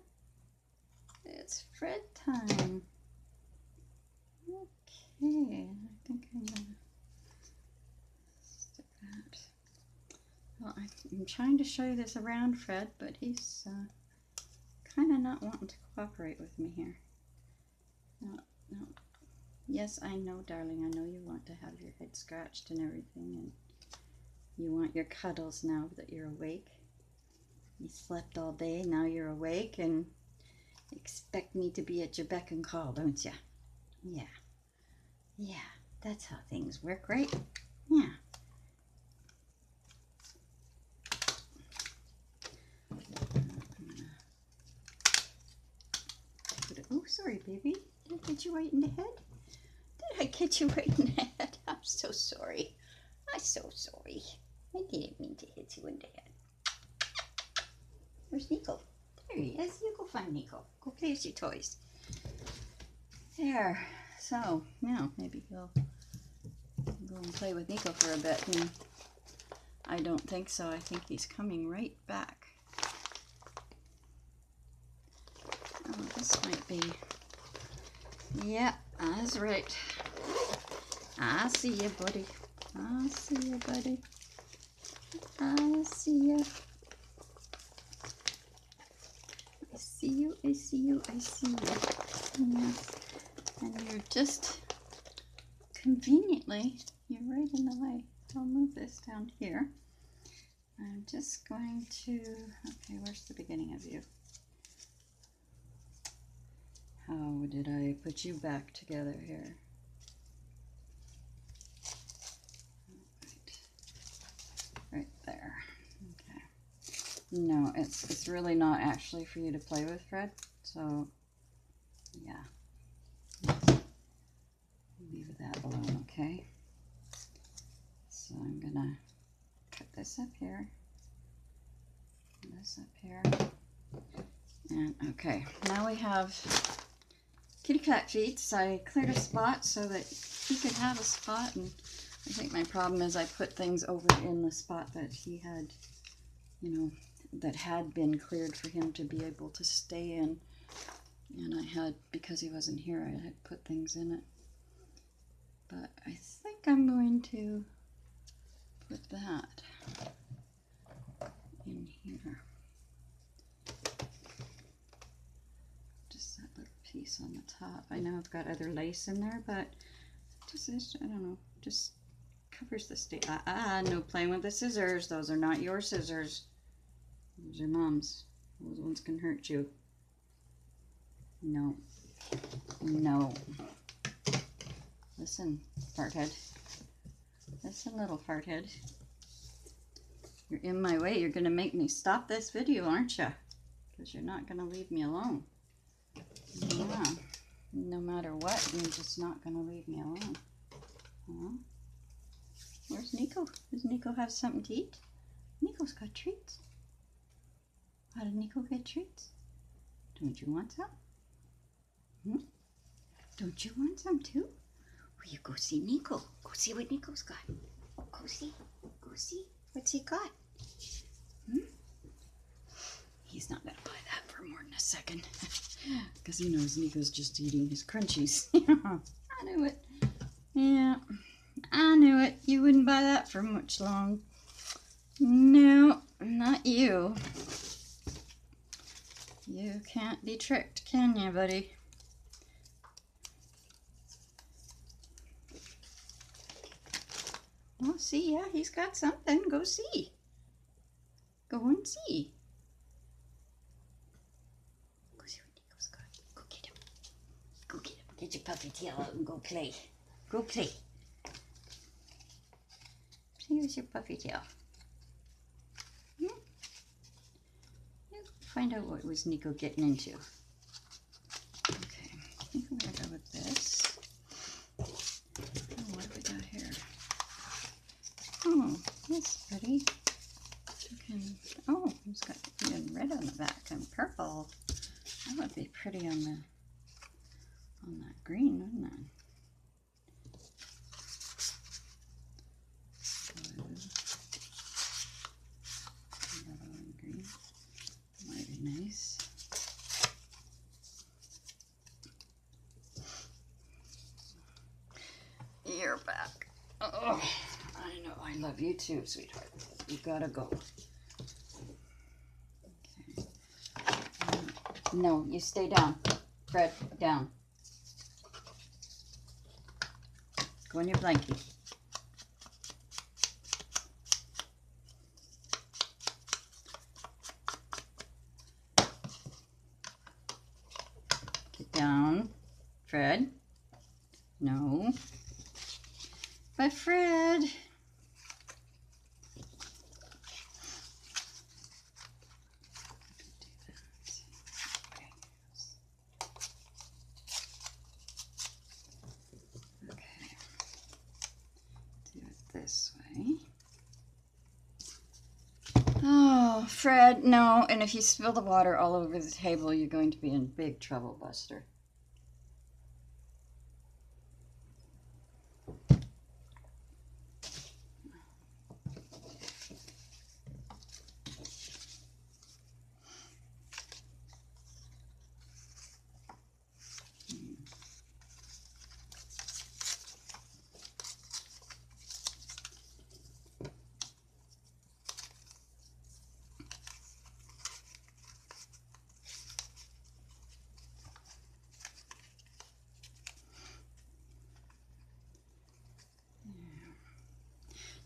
It's Fred time. Okay, I think I'm gonna stick that. Well, I'm trying to show you this around Fred, but he's kind of not wanting to cooperate with me here. No. Yes, I know, darling. I know you want to have your head scratched and everything, and you want your cuddles now that you're awake. You slept all day, now you're awake, and expect me to be at your beck and call, don't you? Yeah. Yeah, that's how things work, right? Yeah. Oh, sorry, baby. Did I get you right in the head? Did I get you right in the head? I'm so sorry. I'm so sorry. I didn't mean to hit you in the head. Where's Nico? There he is. You go find Nico. Go play with your toys. There. So, now maybe he'll go and play with Nico for a bit. And I don't think so. I think he's coming right back. Oh, this might be... Yeah, that's right. I see you, buddy. I see you, buddy. I see you. you, I see you, I see you. Yes. And you're just conveniently, you're right in the way. I'll move this down here. I'm just going to, okay, where's the beginning of you? How did I put you back together here? Right there. Okay. No, it's really not actually for you to play with, Fred. So, yeah. Leave that alone, okay? So I'm gonna cut this up here, this up here, and okay. Now we have kitty cat feet. I cleared a spot so that he could have a spot, and I think my problem is I put things over in the spot that he had, you know, that had been cleared for him to be able to stay in. And I had, because he wasn't here, I had put things in it. But I think I'm going to put that in here. Just that little piece on the top. I know I've got other lace in there, but just, I don't know, just covers the state. No playing with the scissors. Those are not your scissors. Those are Mom's. Those ones can hurt you. No. No. Listen, farthead. Listen, little farthead. You're in my way. You're going to make me stop this video, aren't you? Because you're not going to leave me alone. Yeah. No matter what, you're just not going to leave me alone. Huh? Where's Nico? Does Nico have something to eat? Nico's got treats. How did Nico get treats? Don't you want some? Hmm? Don't you want some too? Will you go see Nico? Go see what Nico's got. Go see. Go see. What's he got? Hmm? He's not going to buy that for more than a second. Because he knows Nico's just eating his crunchies. I knew it. Yeah. I knew it. You wouldn't buy that for much long. No, not you. You can't be tricked, can you, buddy? Well, see, yeah, he's got something. Go see. Go and see. Go see what Nico's got. Go get him. Go get him. Get your puppy tail out and go play. Go play. Here's your puppy tail. Find out what was Nico getting into. Okay, I think I'm gonna go with this. Oh, what have we got here? Oh, that's pretty. You can, oh, it's got even red on the back and purple. That would be pretty on the that green, wouldn't it? Green. Might be nice. You're back. Oh, I know. I love you too, sweetheart. You gotta go. Okay. No, you stay down. Fred, down. Go in your blankie. Down. Fred. No. But Fred. Okay. Do it this way. Oh, Fred, no. And if you spill the water all over the table, you're going to be in big trouble, Buster.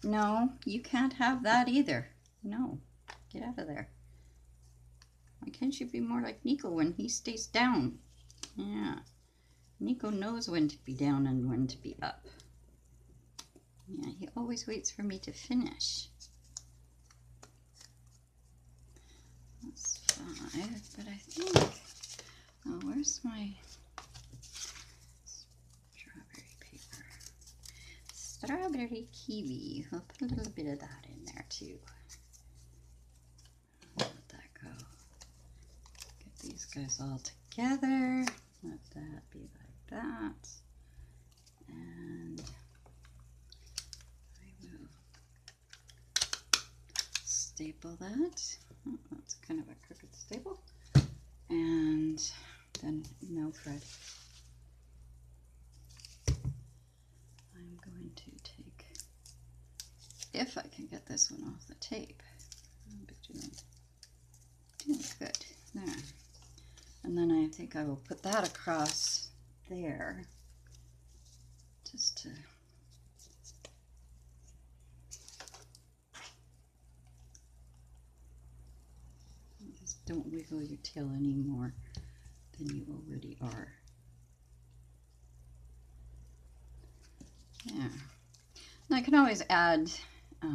No, you can't have that either. No, get out of there. Why can't you be more like Nico when he stays down? Yeah, Nico knows when to be down and when to be up. Yeah, he always waits for me to finish. That's 5, but I think, oh, where's my strawberry paper? Strawberry kiwi. I'll put a little bit of that in there too. Let that go. Get these guys all together. Let that be like that. And I will staple that. Oh, that's kind of a crooked staple. And then, no, Fred. I'm going to take, if I can get this one off the tape. I'll be doing good. There. And then I think I will put that across there. Just to don't wiggle your tail any more than you already are. Yeah. And I can always add a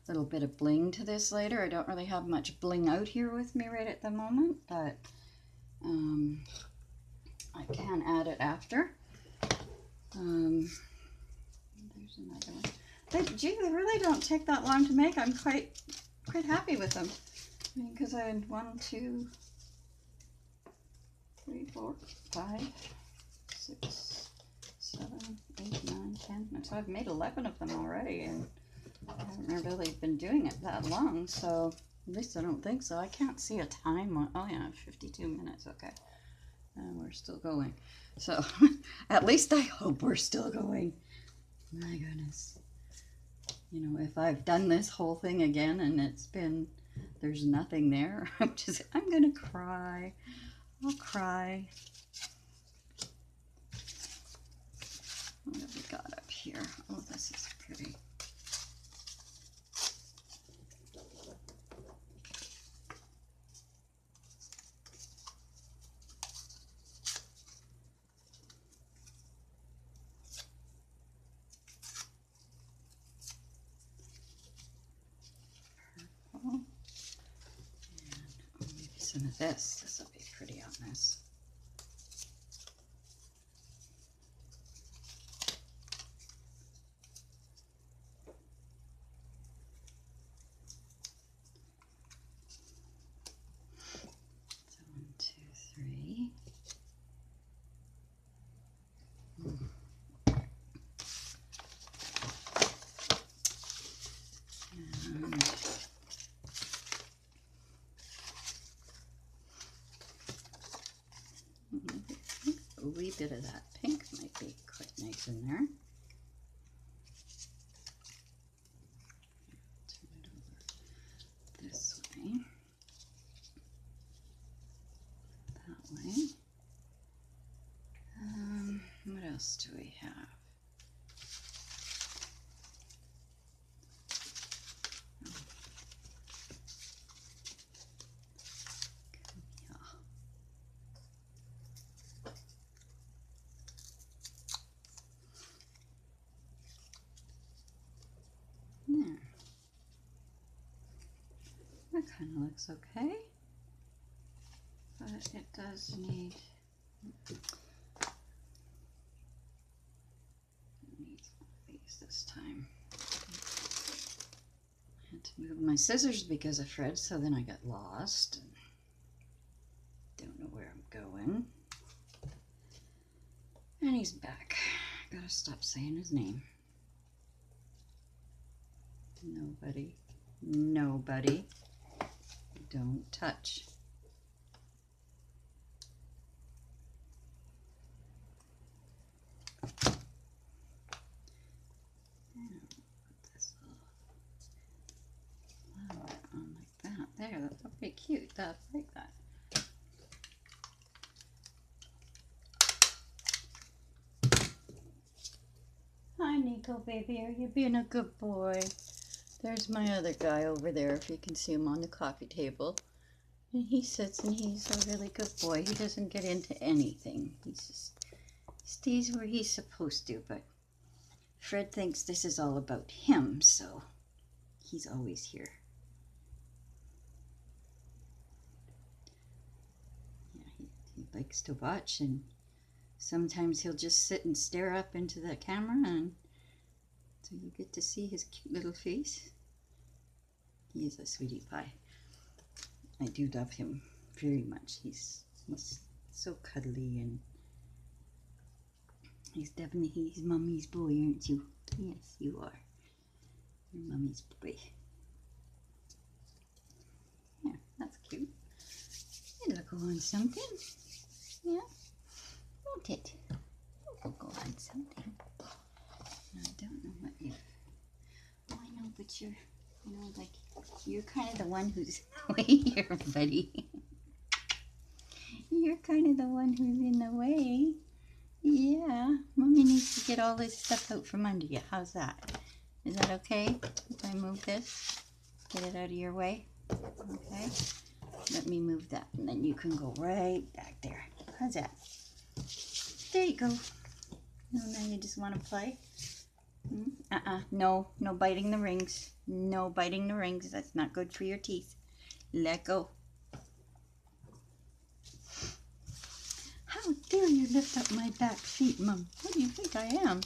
little bit of bling to this later. I don't really have much bling out here with me right at the moment, but I can add it after. There's another one. They really don't take that long to make. I'm quite happy with them. I mean, because I had 1, 2, 3, 4, 5, 6, 7, 8, 9, 10. So I've made 11 of them already, and I haven't really been doing it that long. So at least I don't think so. I can't see a time on. Oh yeah, 52 minutes. Okay, and we're still going. So at least I hope we're still going. My goodness. You know, if I've done this whole thing again and it's been, there's nothing there, I'm gonna cry. I'll cry. What have we got up here? Oh, this is pretty. Some of this will be pretty on this. So 1, 2, 3. A wee bit of that pink might be quite nice in there. Turn it over this way. That way. What else do we have? There. That kind of looks okay, but it does need, it needs one of these this time. I had to move my scissors because of Fred, so then I got lost and don't know where I'm going. And he's back. Gotta stop saying his name. Nobody, nobody, don't touch. And put this little flower on like that. There, that's pretty cute. That's like that. Hi, Nico, baby, are you being a good boy? There's my other guy over there, if you can see him on the coffee table. And he sits and he's a really good boy. He doesn't get into anything. He just stays where he's supposed to, but Fred thinks this is all about him, so he's always here. Yeah, he likes to watch, and sometimes he'll just sit and stare up into the camera, and so you get to see his cute little face. He is a sweetie pie. I do love him very much. He's so cuddly, and he's Mommy's boy, aren't you? Yes, you are. You're Mommy's boy. Yeah, that's cute. It'll go on something. Yeah, won't it? It'll go on something. I don't know what you... Oh, I know, but you're, you know, like, you're kind of the one who's way here, buddy. You're kind of the one who's in the way. Yeah, Mommy needs to get all this stuff out from under you. How's that? Is that okay if I move this? Get it out of your way? Okay. Let me move that, and then you can go right back there. How's that? There you go. No, now you just want to play? No, no biting the rings. No biting the rings. That's not good for your teeth. Let go. How dare you lift up my back feet, Mom? What do you think I am?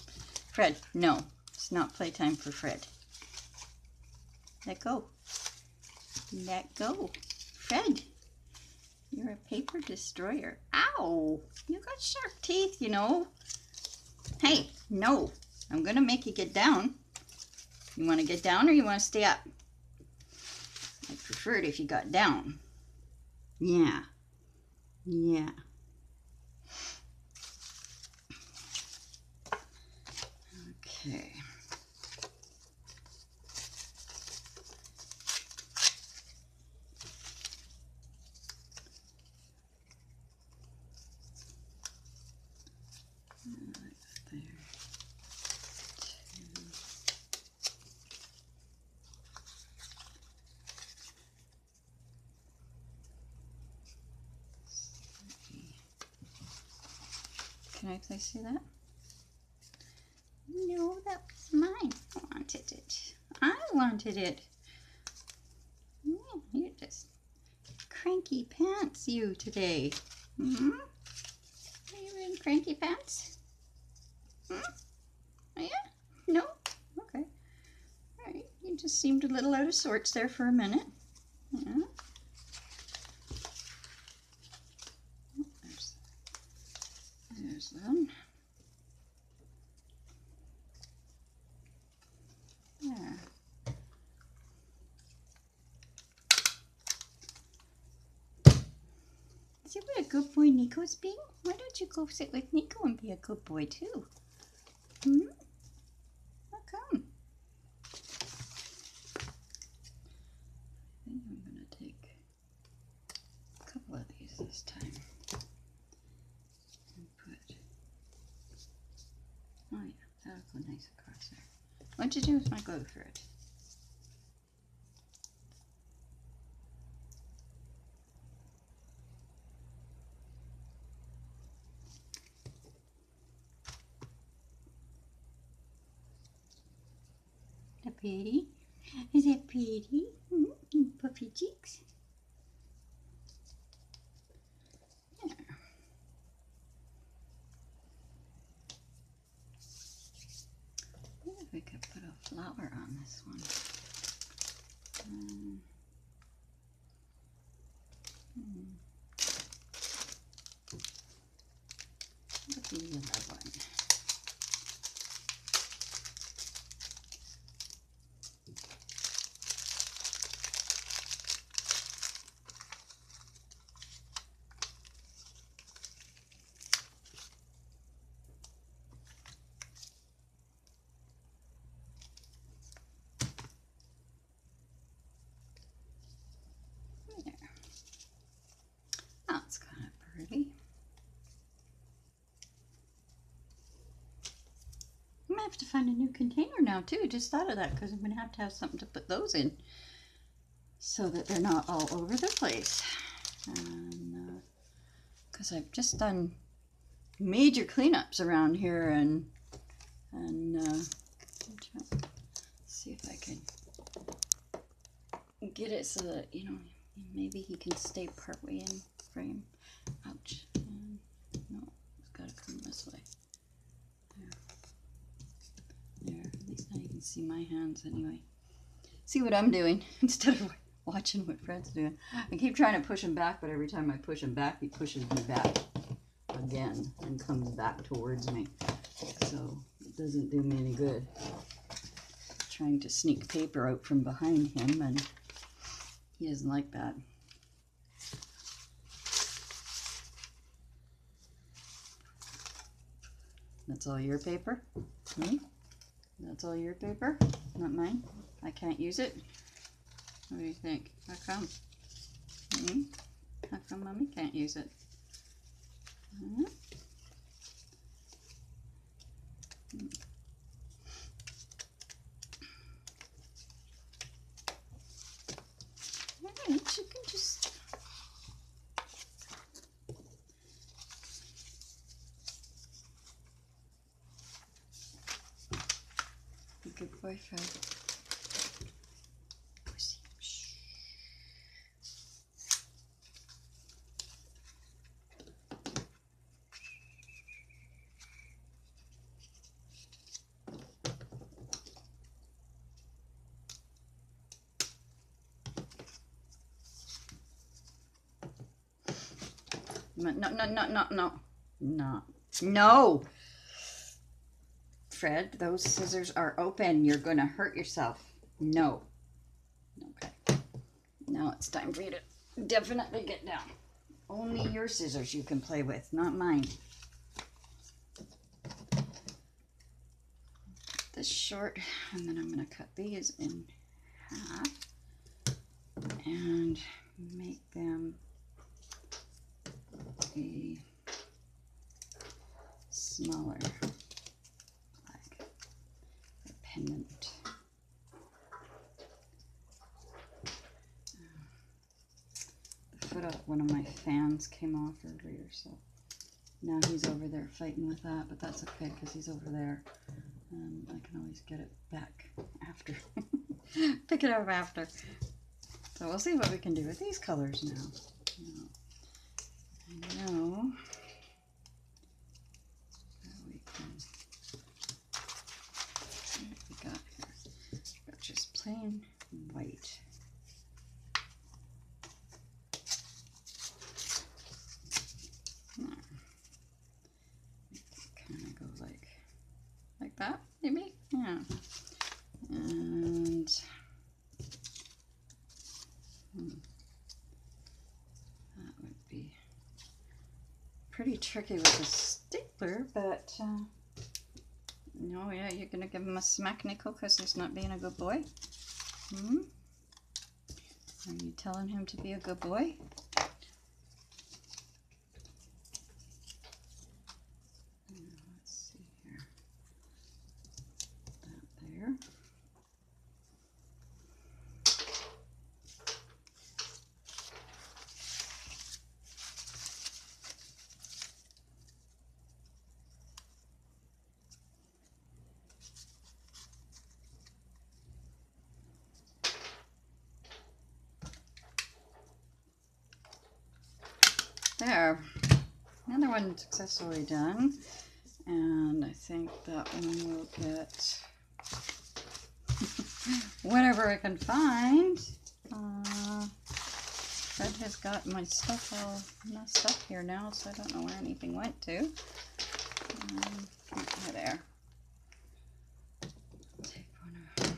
Fred, no. It's not playtime for Fred. Let go. Let go. Fred, you're a paper destroyer. Ow! You got sharp teeth, you know. Hey, no. I'm going to make you get down. You want to get down or you want to stay up? I'd prefer it if you got down. Yeah. Yeah. Okay. There. Can I place you that? No, that was mine. I wanted it. I wanted it. Yeah, you're just cranky pants, you, today. Hmm? Are you in cranky pants? Hmm? Yeah? No? Okay. All right. You just seemed a little out of sorts there for a minute. Yeah. There's one. Yeah. See what a good boy Nico's being? Why don't you go sit with Nico and be a good boy too? Hmm? How come? I think I'm going to take a couple of these this time. And put... Oh yeah, that'll go nice across there. What'd you do with my glue thread? Is that pretty? Is that pretty? Puffy cheeks? Yeah. I wonder if we could put a flower on this one. What's the yellow one? have to find a new container now too. I just thought of that because I'm going to have something to put those in so that they're not all over the place. And because I've just done major cleanups around here, and see if I can get it so that, you know, maybe he can stay partway in frame. Ouch. And no, it's got to come this way. There, at least now you can see my hands anyway. See what I'm doing instead of watching what Fred's doing. I keep trying to push him back, but every time I push him back, he pushes me back again and comes back towards me. So it doesn't do me any good. Trying to sneak paper out from behind him, and he doesn't like that. That's all your paper? Me? That's all your paper? Not mine? I can't use it? What do you think? How come? How come Mommy can't use it? Alright, you can just... Be a good boy, Fred. Pussy. Shh. No. Fred, those scissors are open. You're going to hurt yourself. No. Okay. Now it's time for you to definitely get down. Only your scissors you can play with, not mine. This short, and then I'm going to cut these in half and make them a smaller flag, a pendant. The foot of one of my fans came off earlier, so now he's over there fighting with that, but that's okay because he's over there. I can always get it back after. Pick it up after. So we'll see what we can do with these colors now. I know that we can. What have we got here? We've got just plain white. Kind of go like that, maybe? Yeah. And that would be pretty tricky with a stapler, but no, yeah, you're gonna give him a smack nickel because he's not being a good boy? Are you telling him to be a good boy? Let's see here. That there. There, another one successfully done, and I think that one will get whatever I can find. Fred has got my stuff all messed up here now, so I don't know where anything went to. There. Take one of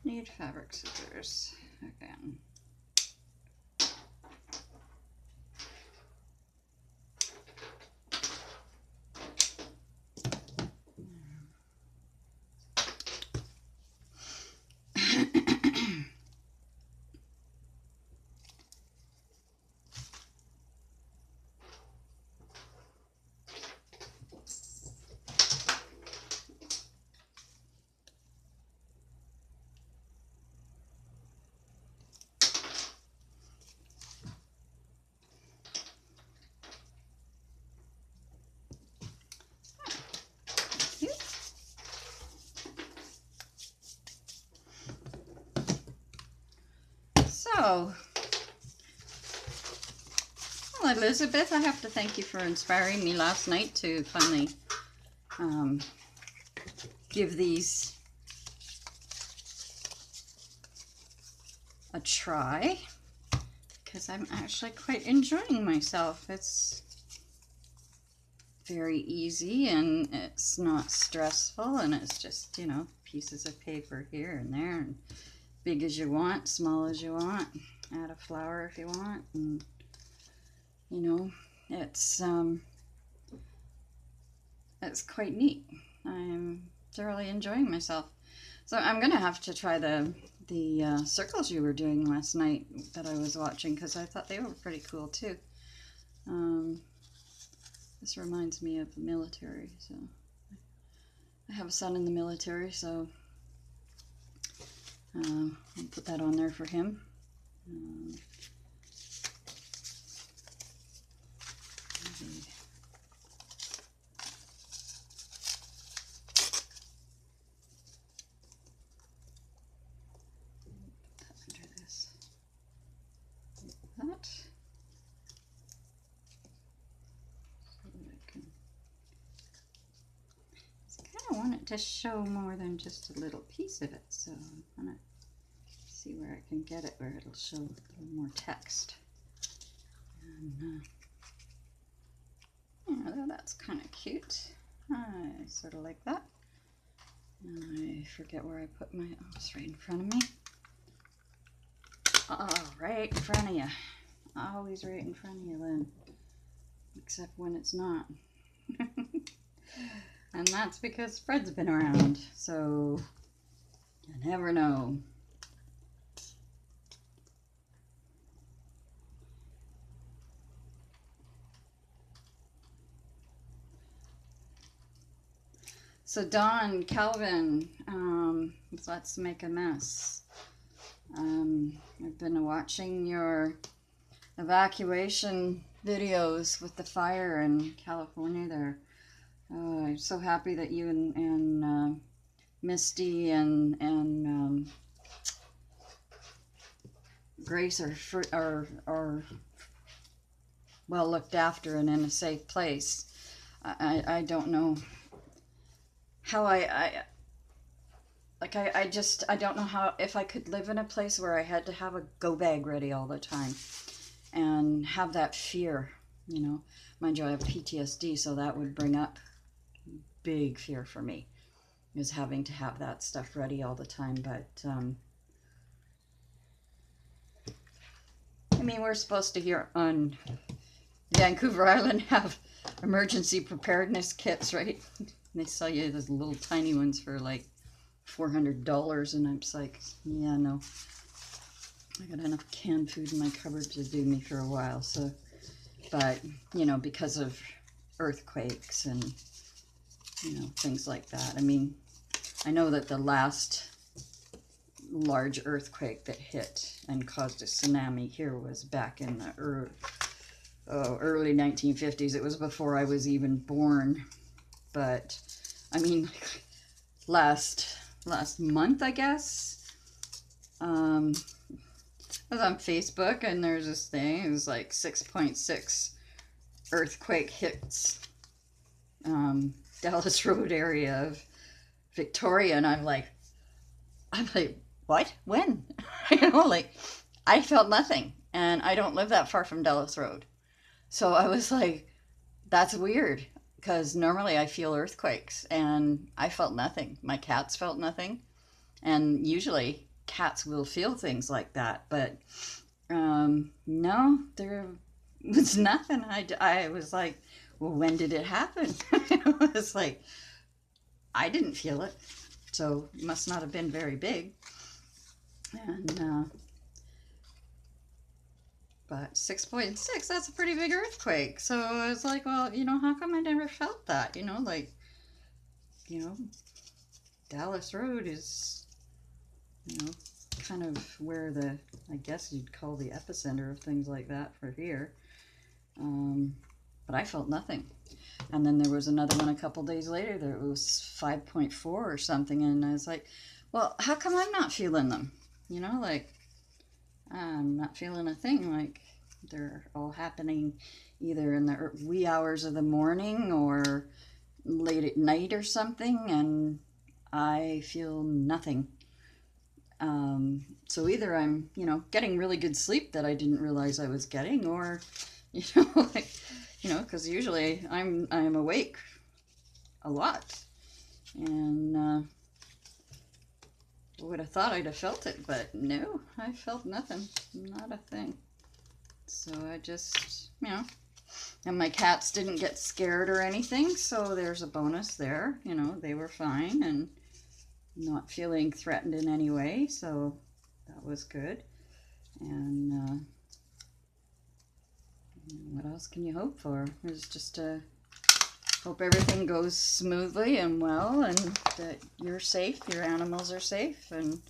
need fabric scissors again. So, well, Elizabeth, I have to thank you for inspiring me last night to finally give these a try, because I'm actually quite enjoying myself. It's very easy and it's not stressful, and it's just, you know, pieces of paper here and there, and big as you want, small as you want. Add a flower if you want, and you know, it's quite neat. I'm thoroughly enjoying myself. So I'm gonna have to try the circles you were doing last night that I was watching, because I thought they were pretty cool too. This reminds me of the military, so I have a son in the military, so I'll put that on there for him. I want it to show more than just a little piece of it, so I'm gonna see where I can get it where it'll show a little more text. And yeah, that's kind of cute. I sort of like that. I forget where I put my, oh, it's right in front of me. Oh, right in front of you. Always right in front of you, Lynn. Except when it's not. And that's because Fred's been around, so you never know. So Don, Calvin, let's make a mess. I've been watching your evacuation videos with the fire in California there. I'm so happy that you and Misty and Grace are well looked after and in a safe place. I don't know how I don't know how, if I could live in a place where I had to have a go bag ready all the time and have that fear, you know. Mind you, I have PTSD, so that would bring up big fear for me, is having to have that stuff ready all the time. But I mean, we're supposed to here on Vancouver Island have emergency preparedness kits, right? They sell you those little tiny ones for like $400, and I'm just like, yeah, no, I got enough canned food in my cupboard to do me for a while. So, but you know, because of earthquakes and, you know, things like that. I mean, I know that the last large earthquake that hit and caused a tsunami here was back in the early 1950s. It was before I was even born. But I mean, last month, I guess, I was on Facebook, and there's this thing. It was like 6.6 earthquake hits Dallas Road area of Victoria, and I'm like, what? When? You know, like, I felt nothing, and I don't live that far from Dallas Road, so I was like, that's weird, because normally I feel earthquakes, and I felt nothing. My cats felt nothing, and usually cats will feel things like that, but no, there was nothing. I was like, well, when did it happen? It was like, I didn't feel it, so it must not have been very big. And but 6.6, that's a pretty big earthquake. So I was like, well, you know, how come I never felt that? You know, like, you know, Dallas Road is, you know, kind of where the, I guess you'd call the epicenter of things like that for here. But I felt nothing. And then there was another one a couple days later that was 5.4 or something, and I was like, well, how come I'm not feeling them? You know, like, I'm not feeling a thing. Like they're all happening either in the wee hours of the morning or late at night or something, and I feel nothing. So either I'm, getting really good sleep that I didn't realize I was getting, or, like, because usually I'm awake a lot, and I would have thought I'd have felt it, but no, I felt nothing, not a thing. So I just, and my cats didn't get scared or anything, so there's a bonus there. They were fine and not feeling threatened in any way, so that was good. And what else can you hope for? It's just to hope everything goes smoothly and well, and that you're safe, your animals are safe, and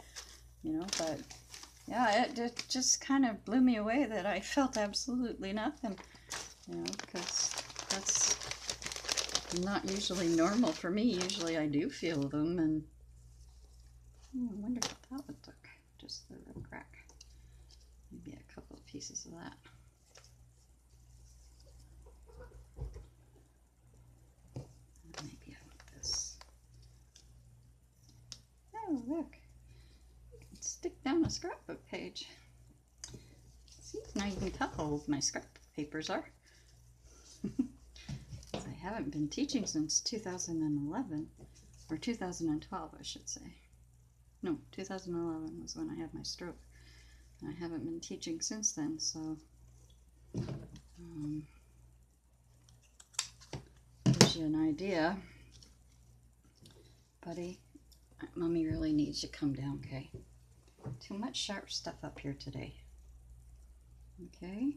but yeah, it just kind of blew me away that I felt absolutely nothing, because that's not usually normal for me. Usually I do feel them, and I wonder what that would look. Just the rib crack. Maybe a couple of pieces of that. Maybe I want this. Oh, look. You can stick down a scrapbook page. See, now you can tell how old my scrapbook papers are. I haven't been teaching since 2011, or 2012, I should say. No, 2011 was when I had my stroke. I haven't been teaching since then, so gives you an idea. Buddy, Mommy really needs you to come down, okay? Too much sharp stuff up here today. Okay?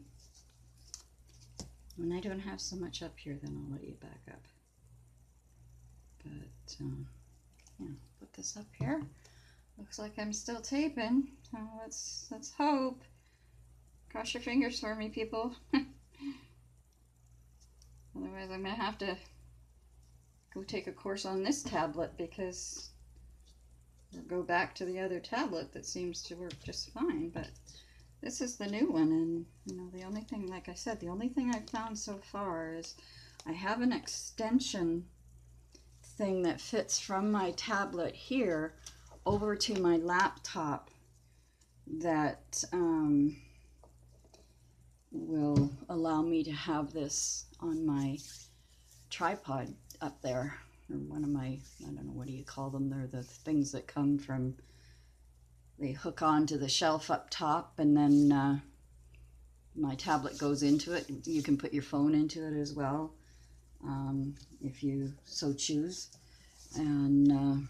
When I don't have so much up here, then I'll let you back up. But, yeah, put this up here. Looks like I'm still taping. So let's hope. Cross your fingers for me, people. Otherwise, I'm going to have to go take a course on this tablet, because or go back to the other tablet that seems to work just fine. But this is the new one, and the only thing, like I said, the only thing I've found so far is I have an extension thing that fits from my tablet here over to my laptop that will allow me to have this on my tripod up there, or one of my, I don't know, what do you call them? They're the things that come from, they hook onto the shelf up top, and then my tablet goes into it. You can put your phone into it as well, if you so choose. And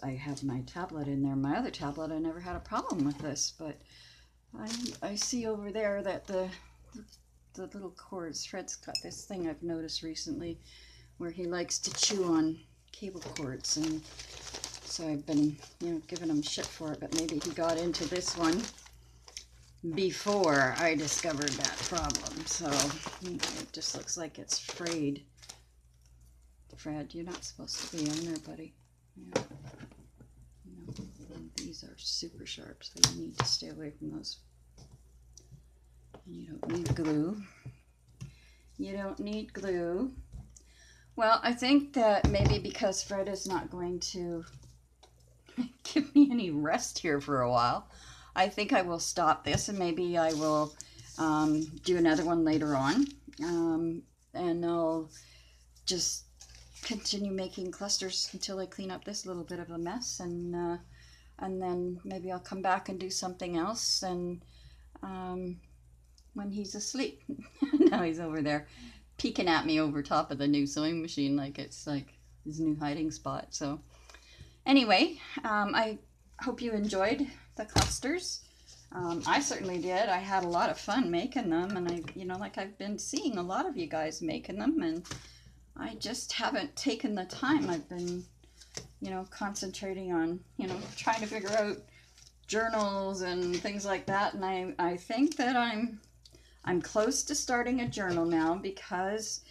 I have my tablet in there. My other tablet, I never had a problem with this, but I see over there that the little cords, Fred's got this thing I've noticed recently where he likes to chew on cable cords, and so I've been, giving him shit for it, but maybe he got into this one before I discovered that problem, so it just looks like it's frayed. Fred, you're not supposed to be in there, buddy. Yeah. These are super sharp, so you need to stay away from those. And you don't need glue. You don't need glue. Well, I think that maybe because Fred is not going to give me any rest here for a while, I think I will stop this, and maybe I will do another one later on. And I'll just continue making clusters until I clean up this little bit of a mess, and then maybe I'll come back and do something else, and when he's asleep. Now he's over there peeking at me over top of the new sewing machine like it's like his new hiding spot. So anyway, I hope you enjoyed the clusters. I certainly did. I had a lot of fun making them, and like I've been seeing a lot of you guys making them, and I just haven't taken the time. I've been, concentrating on, trying to figure out journals and things like that. And I think that I'm close to starting a journal now, because,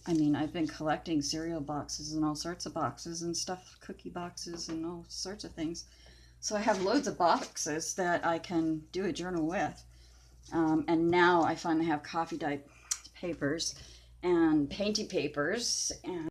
I've been collecting cereal boxes and all sorts of boxes and stuff, cookie boxes and all sorts of things. So I have loads of boxes that I can do a journal with. And now I finally have coffee dyed papers and painty papers and